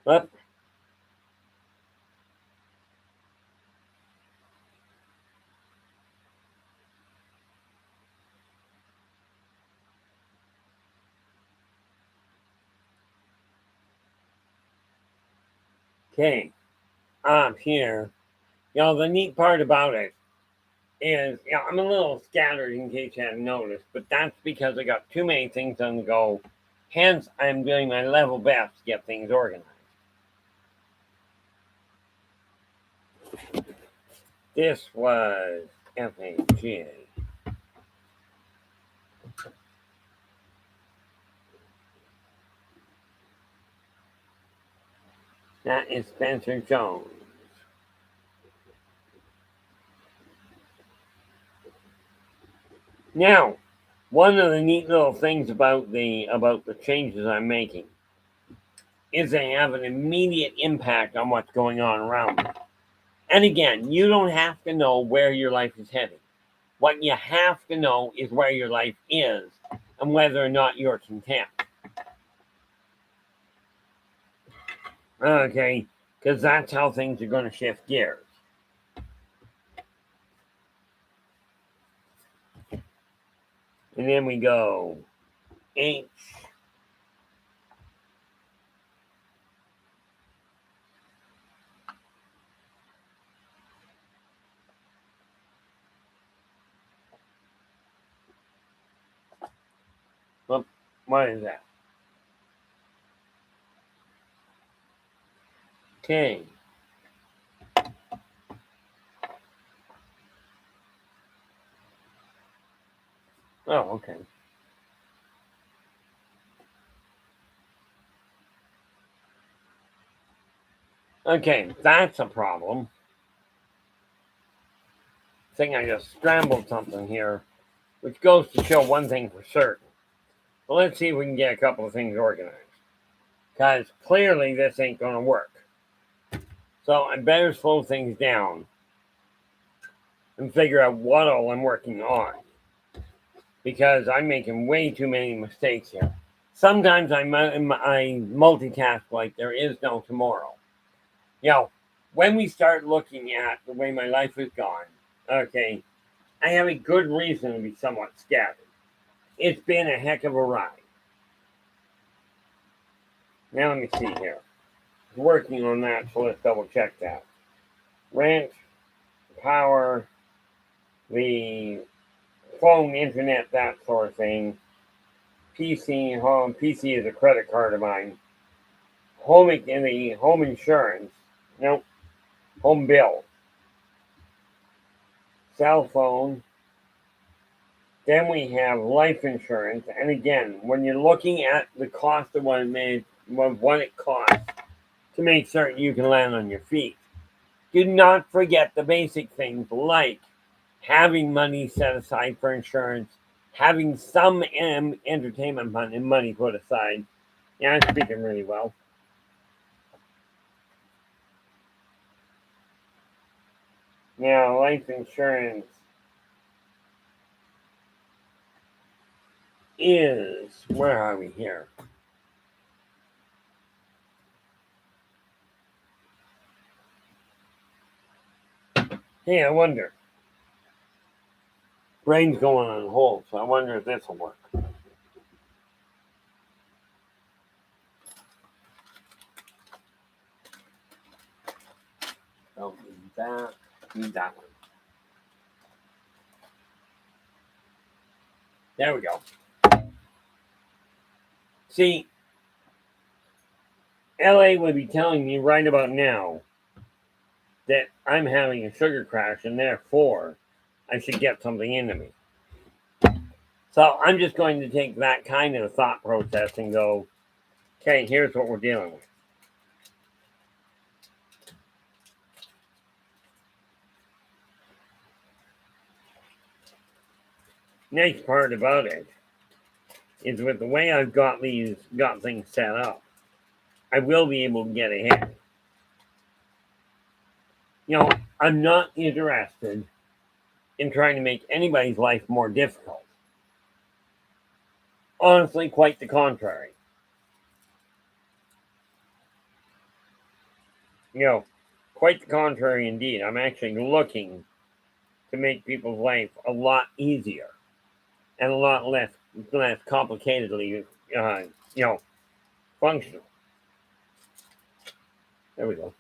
up. Okay, up here. The neat part about it is, I'm a little scattered in case you hadn't noticed, but that's because I got too many things on the go. Hence, I'm doing my level best to get things organized. This was FHA. That is Spencer Jones. Now, one of the neat little things about the changes I'm making is they have an immediate impact on what's going on around me. And again, you don't have to know where your life is heading. What you have to know is where your life is and whether or not you're content. Okay, because that's how things are going to shift gears. And then we go H. What is that? Okay. Oh, okay. Okay, that's a problem. I think I just scrambled something here, which goes to show one thing for certain. Well, let's see if we can get a couple of things organized. Because clearly this ain't going to work. So I better slow things down and figure out what all I'm working on. Because I'm making way too many mistakes here. Sometimes I multitask like there is no tomorrow. When we start looking at the way my life has gone, okay, I have a good reason to be somewhat scattered. It's been a heck of a ride. Now let me see here. Working on that, so let's double check that. Rent, power, the phone, internet, that sort of thing. PC, home. PC is a credit card of mine. Home insurance. Nope. Home bill. Cell phone. Then we have life insurance. And again, when you're looking at the cost of what it costs to make certain you can land on your feet, do not forget the basic things like having money set aside for insurance, having some entertainment money put aside, Yeah, I'm speaking really well. Now, life insurance is, where are we here? Hey, I wonder. Brain's going on hold, so I wonder if this will work. Oh, need that one. There we go. See, LA would be telling me right about now that I'm having a sugar crash and therefore I should get something into me. So I'm just going to take that kind of thought process and go, okay, here's what we're dealing with. Nice part about it is with the way I've got things set up, I will be able to get ahead. You know, I'm not interested in trying to make anybody's life more difficult. Honestly, quite the contrary. You know, quite the contrary indeed. I'm actually looking to make people's life a lot easier and a lot less complicatedly, you know, functional. There we go.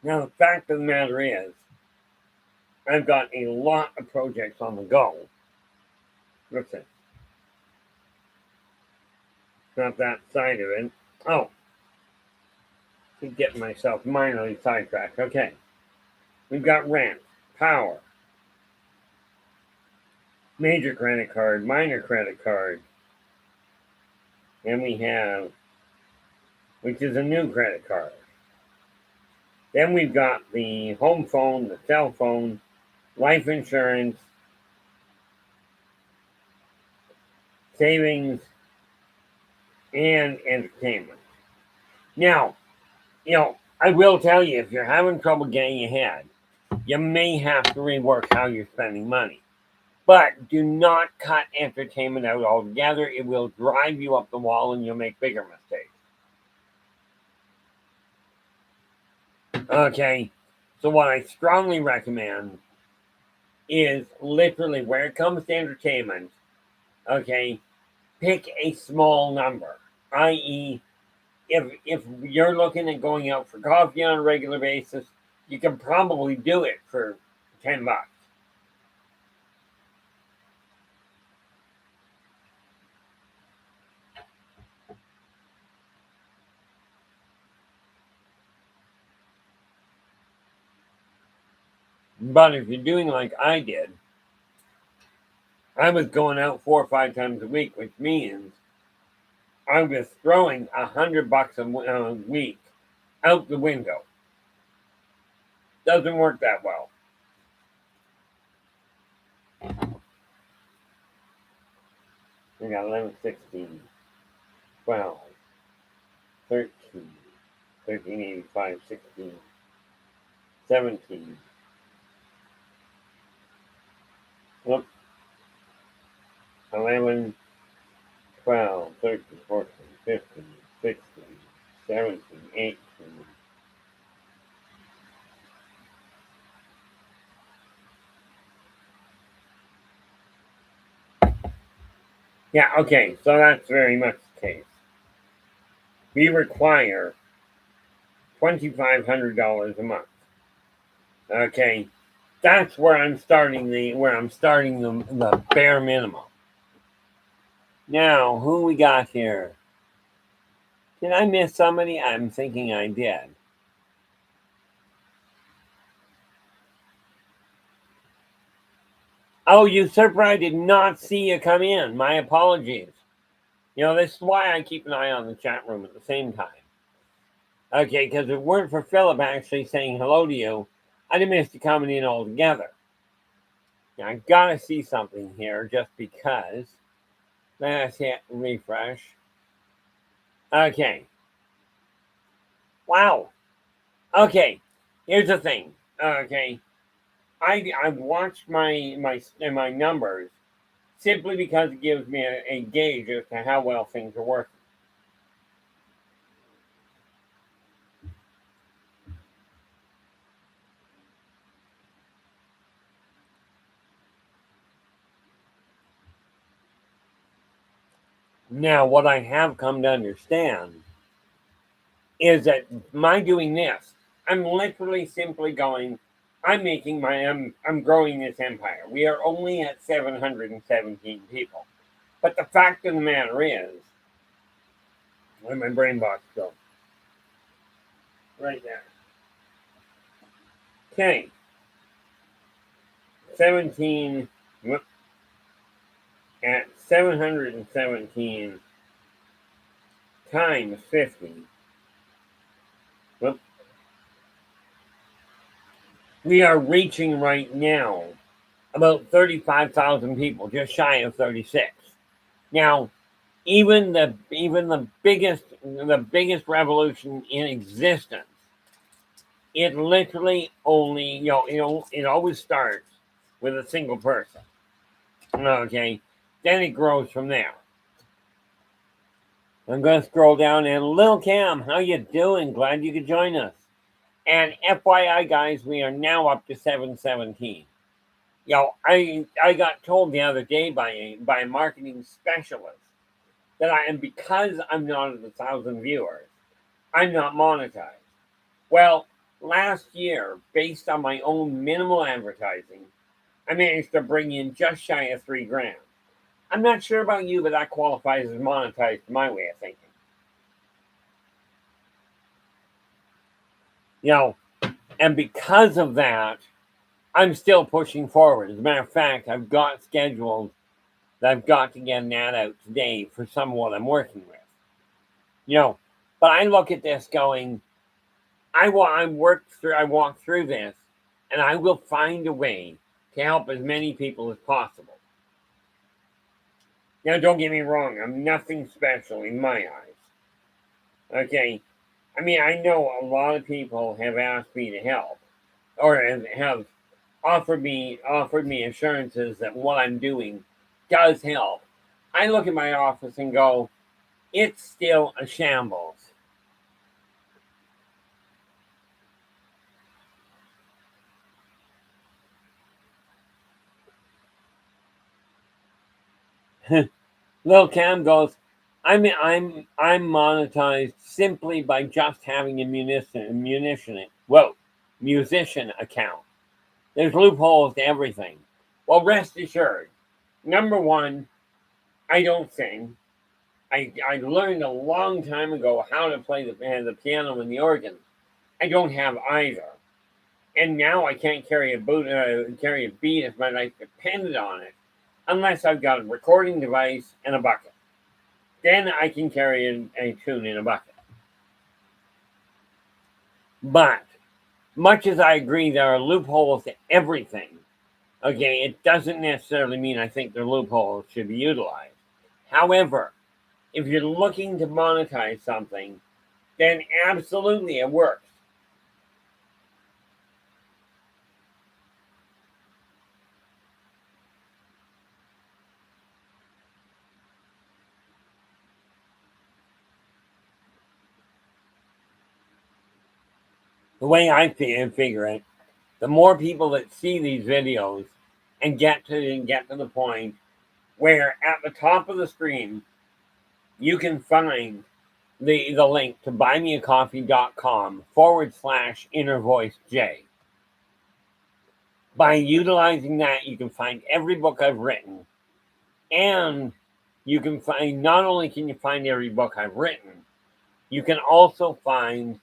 Now, the fact of the matter is, I've got a lot of projects on the go. Listen, not that side of it. Oh, keep getting myself minorly sidetracked. Okay, we've got rent, power, major credit card, minor credit card, and we have, which is a new credit card. Then we've got the home phone, the cell phone, life insurance, savings, and entertainment. Now, you know, I will tell you, if you're having trouble getting ahead, you may have to rework how you're spending money. But do not cut entertainment out altogether. It will drive you up the wall and you'll make bigger mistakes. Okay, so what I strongly recommend is literally where it comes to entertainment, okay, pick a small number, i.e., if you're looking at going out for coffee on a regular basis, you can probably do it for $10. But if you're doing like I did, I was going out 4 or 5 times a week, which means I was throwing $100 a week out the window. Doesn't work that well. We got 11, 16, 12, 13, 1385, 16, 17. Whoop, 11, 12, 13, 14, 15, 16, 17, 18. Yeah, okay, so that's very much the case. We require $2,500 a month. Okay, that's where I'm starting the bare minimum. Now, who we got here? Did I miss somebody? I'm thinking I did. Oh, Usurper, I did not see you come in. My apologies. This is why I keep an eye on the chat room at the same time. Okay, because if it weren't for Philip actually saying hello to you, I'd have missed you coming in altogether. Now, I gotta see something here just because. Let's hit refresh. Okay. Wow. Okay. Here's the thing. Okay. I've watched my numbers simply because it gives me a gauge as to how well things are working. Now, what I have come to understand is that my doing this, I'm literally simply going, I'm growing this empire. We are only at 717 people. But the fact of the matter is, where'd my brain box go? Right there. Okay. 17, at 717 times 50. Whoop. We are reaching right now about 35,000 people, just shy of 36. Now, even the biggest revolution in existence, it literally only it always starts with a single person. Okay, then it grows from there. I'm gonna scroll down and Lil Cam, how you doing? Glad you could join us. And FYI, guys, we are now up to 717. I got told the other day by a marketing specialist that because I'm not at 1,000 viewers, I'm not monetized. Well, last year, based on my own minimal advertising, I managed to bring in just shy of $3,000. I'm not sure about you, but that qualifies as monetized to my way of thinking. And because of that, I'm still pushing forward. As a matter of fact, I've got scheduled that I've got to get an ad out today for some of what I'm working with. But I look at this going, I walk through this, and I will find a way to help as many people as possible. Now, don't get me wrong, I'm nothing special in my eyes. Okay, I mean, I know a lot of people have asked me to help, or have offered me assurances that what I'm doing does help. I look at my office and go, it's still a shambles. Lil Cam goes, I'm monetized simply by just having a musician account. There's loopholes to everything. Well, rest assured, number one, I don't sing. I learned a long time ago how to play the piano and the organ. I don't have either. And now I can't carry a beat if my life depended on it, unless I've got a recording device and a bucket. Then I can carry a tune in a bucket. But much as I agree there are loopholes to everything, okay, it doesn't necessarily mean I think the loopholes should be utilized. However, if you're looking to monetize something, then absolutely it works. The way I figure it, the more people that see these videos and get to the point where at the top of the screen you can find the link to buymeacoffee.com/innervoiceJ. By utilizing that, you can find every book I've written, and you can find, not only can you find every book I've written, you can also find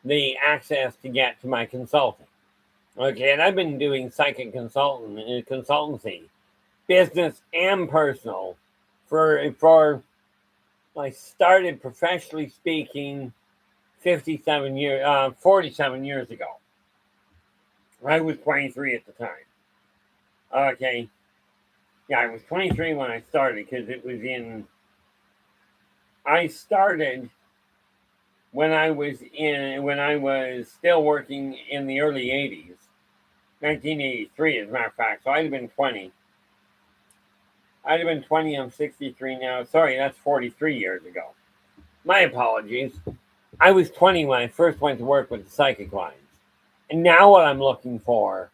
the access to get to my consulting. Okay, and I've been doing psychic consultancy business and personal. For I started professionally speaking 47 years ago. I was 23 at the time. Okay. Yeah, I was 23 when I started because I started when I was still working in the early 80s. 1983, as a matter of fact. So I'd have been 20. I'd have been 20. I'm 63 now. Sorry, that's 43 years ago. My apologies. I was 20 when I first went to work with the psychic lines. And now what I'm looking for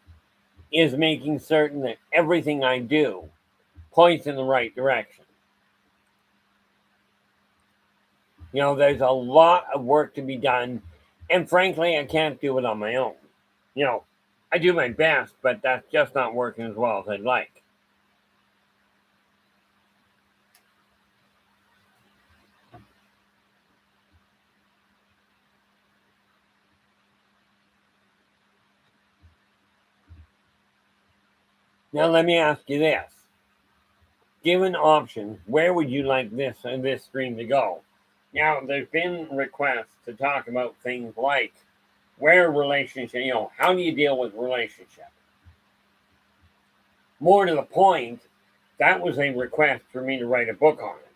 is making certain that everything I do points in the right direction. There's a lot of work to be done. And frankly, I can't do it on my own. I do my best, but that's just not working as well as I'd like. Now, let me ask you this. Given options, where would you like this stream to go? Now, there's been requests to talk about things like where relationship, how do you deal with relationship? More to the point, that was a request for me to write a book on it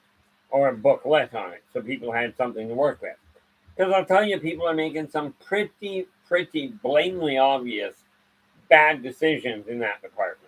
or a booklet on it so people had something to work with. Because I'll tell you, people are making some pretty blatantly obvious bad decisions in that department.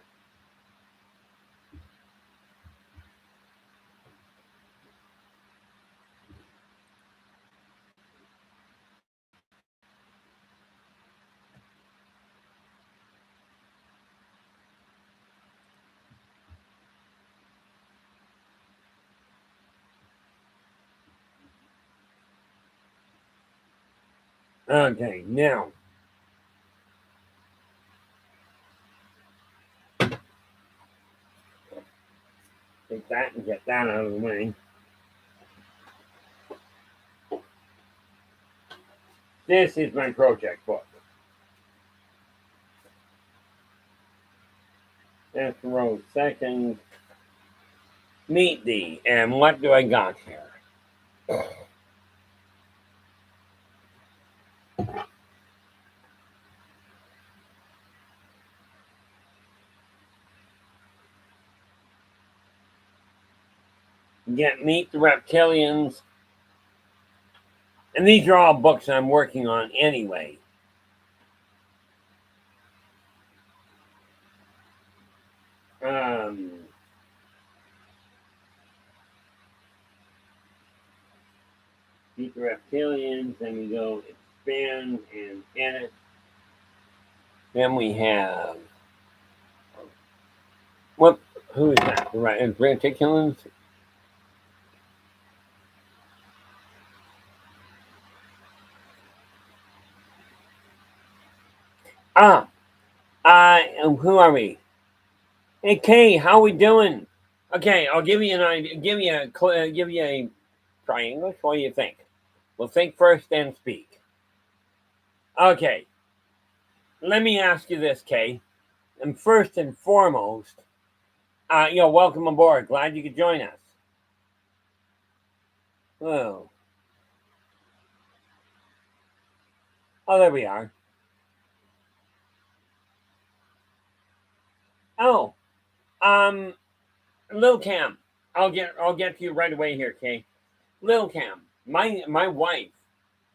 Okay, now take that and get that out of the way. This is my project book. That's row second. Meet thee. And what do I got here? Meet the Reptilians. And these are all books I'm working on anyway. Meet the Reptilians. Then we go expand and edit. Then we have what? Who is that? Right, Reptilians. Who are we? Hey, Kay, how we doing? Okay, I'll give you an idea. Give you a try English. What do you think? We'll think first, then speak. Okay, let me ask you this, Kay. And first and foremost, welcome aboard. Glad you could join us. Oh, there we are. Oh, Lil Cam. I'll get to you right away here, Kay. Lil Cam, my wife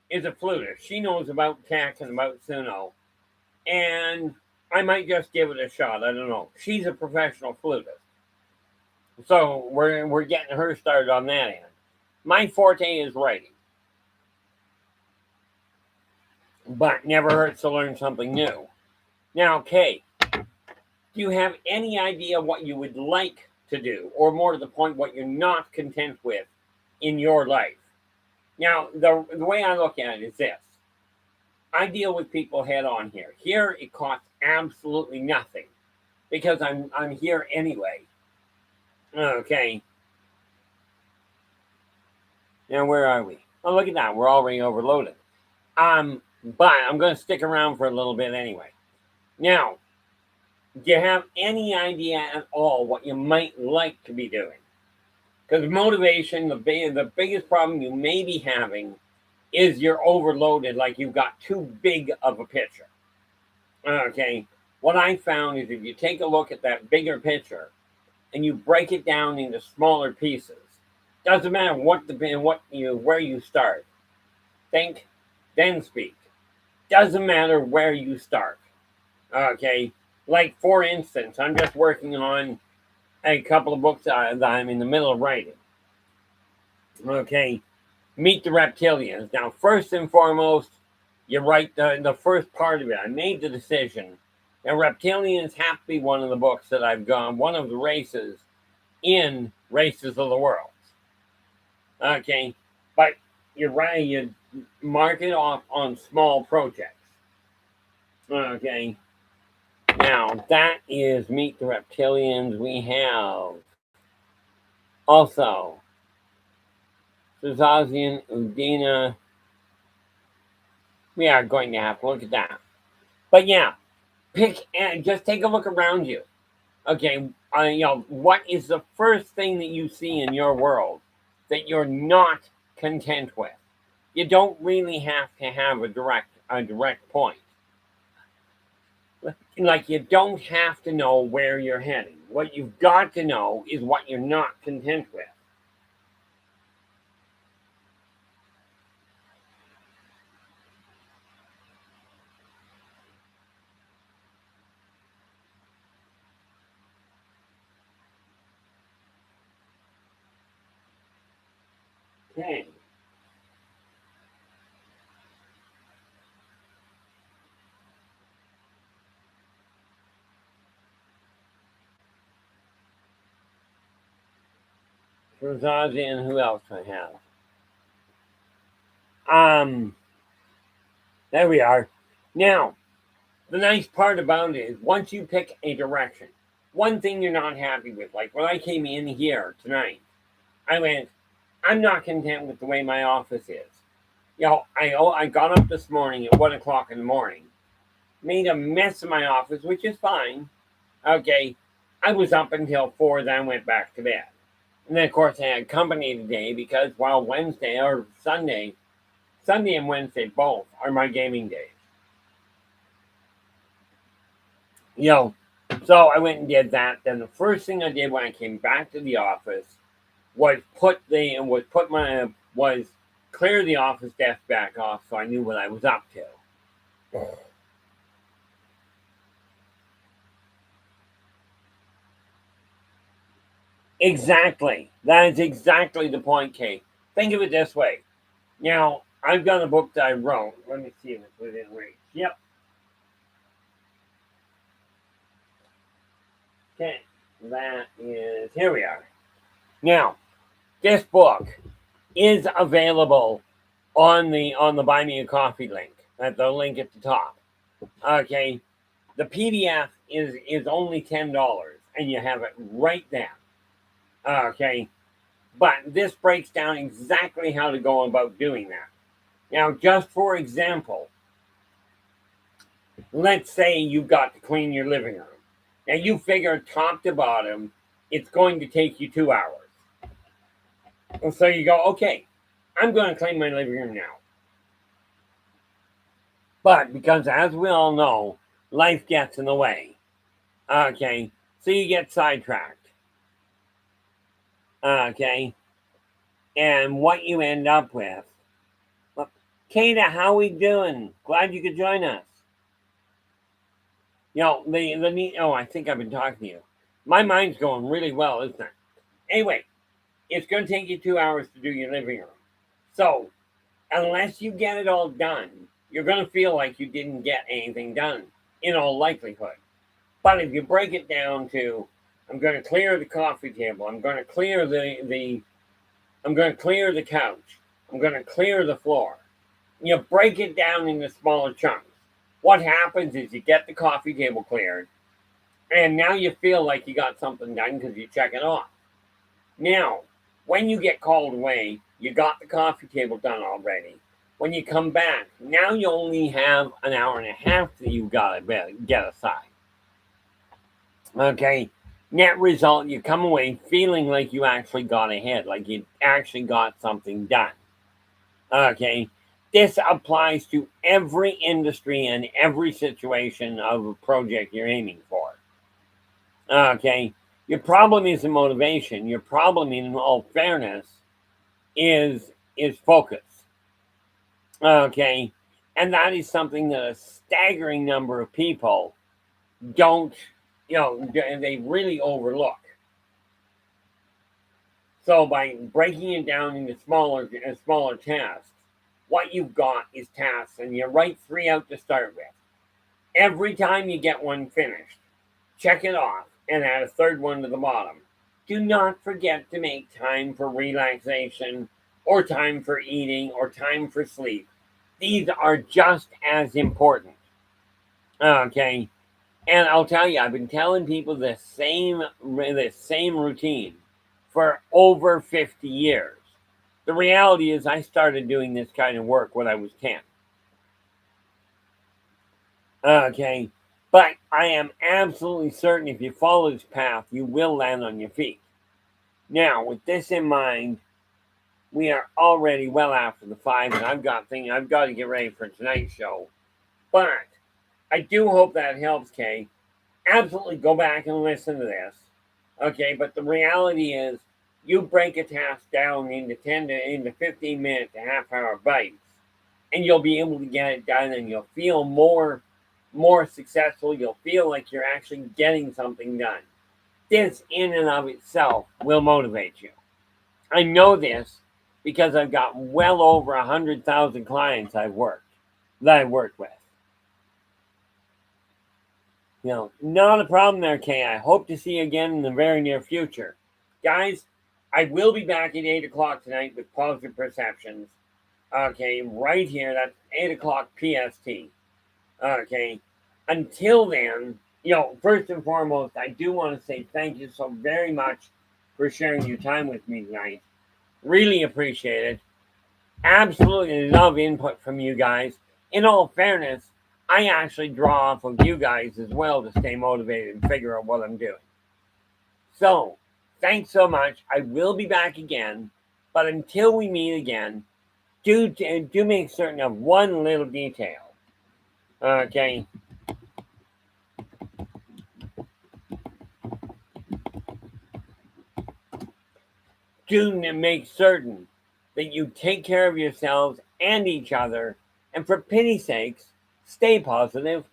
is a flutist. She knows about TAC and about Suno, and I might just give it a shot. I don't know. She's a professional flutist, so we're getting her started on that end. My forte is writing, but never hurts to learn something new. Now, Kay, do you have any idea what you would like to do, or more to the point, what you're not content with in your life? Now, the way I look at it is this. I deal with people head on here. Here, it costs absolutely nothing because I'm here anyway. Okay. Now, where are we? Oh, look at that. We're already overloaded. But I'm going to stick around for a little bit anyway. Now, Do you have any idea at all what you might like to be doing? Because motivation, the biggest problem you may be having is you're overloaded, like you've got too big of a picture. Okay. What I found is if you take a look at that bigger picture and you break it down into smaller pieces, doesn't matter where you start. Think, then speak. Doesn't matter where you start. Okay. Like for instance, I'm just working on a couple of books that I'm in the middle of writing. Okay. Meet the Reptilians. Now, first and foremost, you write the first part of it. I made the decision that Reptilians have to be one of the books that I've gone, one of the races in Races of the World. Okay. But you're right, you mark it off on small projects. Okay. Now, that is Meet the Reptilians. We have also Suzazian Udina. We are going to have to look at that. But yeah, pick and just take a look around you. Okay, what is the first thing that you see in your world that you're not content with? You don't really have to have a direct point. Like you don't have to know where you're heading. What you've got to know is what you're not content with. Okay. For Zazie and who else do I have? There we are. Now, the nice part about it is once you pick a direction, one thing you're not happy with, like when I came in here tonight, I went, I'm not content with the way my office is. I got up this morning at 1 o'clock in the morning, made a mess of my office, which is fine. Okay, I was up until 4, then went back to bed. And then, of course, I had company today because, Wednesday or Sunday and Wednesday both are my gaming days. You know, so I went and did that. Then the first thing I did when I came back to the office was clear the office desk back off so I knew what I was up to. Exactly. That is exactly the point, Kate. Think of it this way. Now, I've got a book that I wrote. Let me see if it's within reach. Yep. Okay. That is, here we are. Now, this book is available on the Buy Me a Coffee link, at the link at the top. Okay. The PDF is only $10 and you have it right there. Okay. But this breaks down exactly how to go about doing that. Now, just for example, let's say you've got to clean your living room. Now, you figure top to bottom, it's going to take you 2 hours. And so you go, okay, I'm going to clean my living room now. But because, as we all know, life gets in the way. Okay, so you get sidetracked. Okay, and what you end up with. Well, Kata, how we doing? Glad you could join us. I think I've been talking to you. My mind's going really well, isn't it? Anyway, it's going to take you 2 hours to do your living room. So, unless you get it all done, you're going to feel like you didn't get anything done, in all likelihood. But if you break it down to, I'm going to clear the coffee table, I'm going to clear I'm going to clear the couch, I'm going to clear the floor. You break it down into smaller chunks. What happens is you get the coffee table cleared, and now you feel like you got something done because you check it off. Now, when you get called away, you got the coffee table done already. When you come back, now you only have an hour and a half that you've got to get aside. Okay. Net result, you come away feeling like you actually got ahead, like you actually got something done. Okay. This applies to every industry and every situation of a project you're aiming for. Okay. Your problem isn't motivation. Your problem, in all fairness, is focus. Okay. And that is something that a staggering number of people don't, they really overlook. So by breaking it down into smaller tasks, what you've got is tasks, and you write 3 out to start with. Every time you get one finished, check it off and add a third one to the bottom. Do not forget to make time for relaxation, or time for eating, or time for sleep. These are just as important. Okay. And I'll tell you, I've been telling people the same routine for over 50 years. The reality is, I started doing this kind of work when I was 10. Okay. But I am absolutely certain if you follow this path, you will land on your feet. Now, with this in mind, we are already well after the 5, and I've got to get ready for tonight's show. But I do hope that helps, Kay. Absolutely go back and listen to this. Okay, but the reality is, you break a task down into 15 minute to half-hour bites, and you'll be able to get it done, and you'll feel more successful. You'll feel like you're actually getting something done. This in and of itself will motivate you. I know this because I've got well over 100,000 clients I've worked with. Not a problem there, Kay. I hope to see you again in the very near future. Guys, I will be back at 8 o'clock tonight with Positive Perceptions. Okay, right here. That's 8 o'clock PST. Okay. Until then, first and foremost, I do want to say thank you so very much for sharing your time with me tonight. Really appreciate it. Absolutely love input from you guys. In all fairness, I actually draw off of you guys as well to stay motivated and figure out what I'm doing. So, thanks so much. I will be back again, but until we meet again, do make certain of one little detail. Okay. Do make certain that you take care of yourselves and each other, and for pity's sakes, stay positive.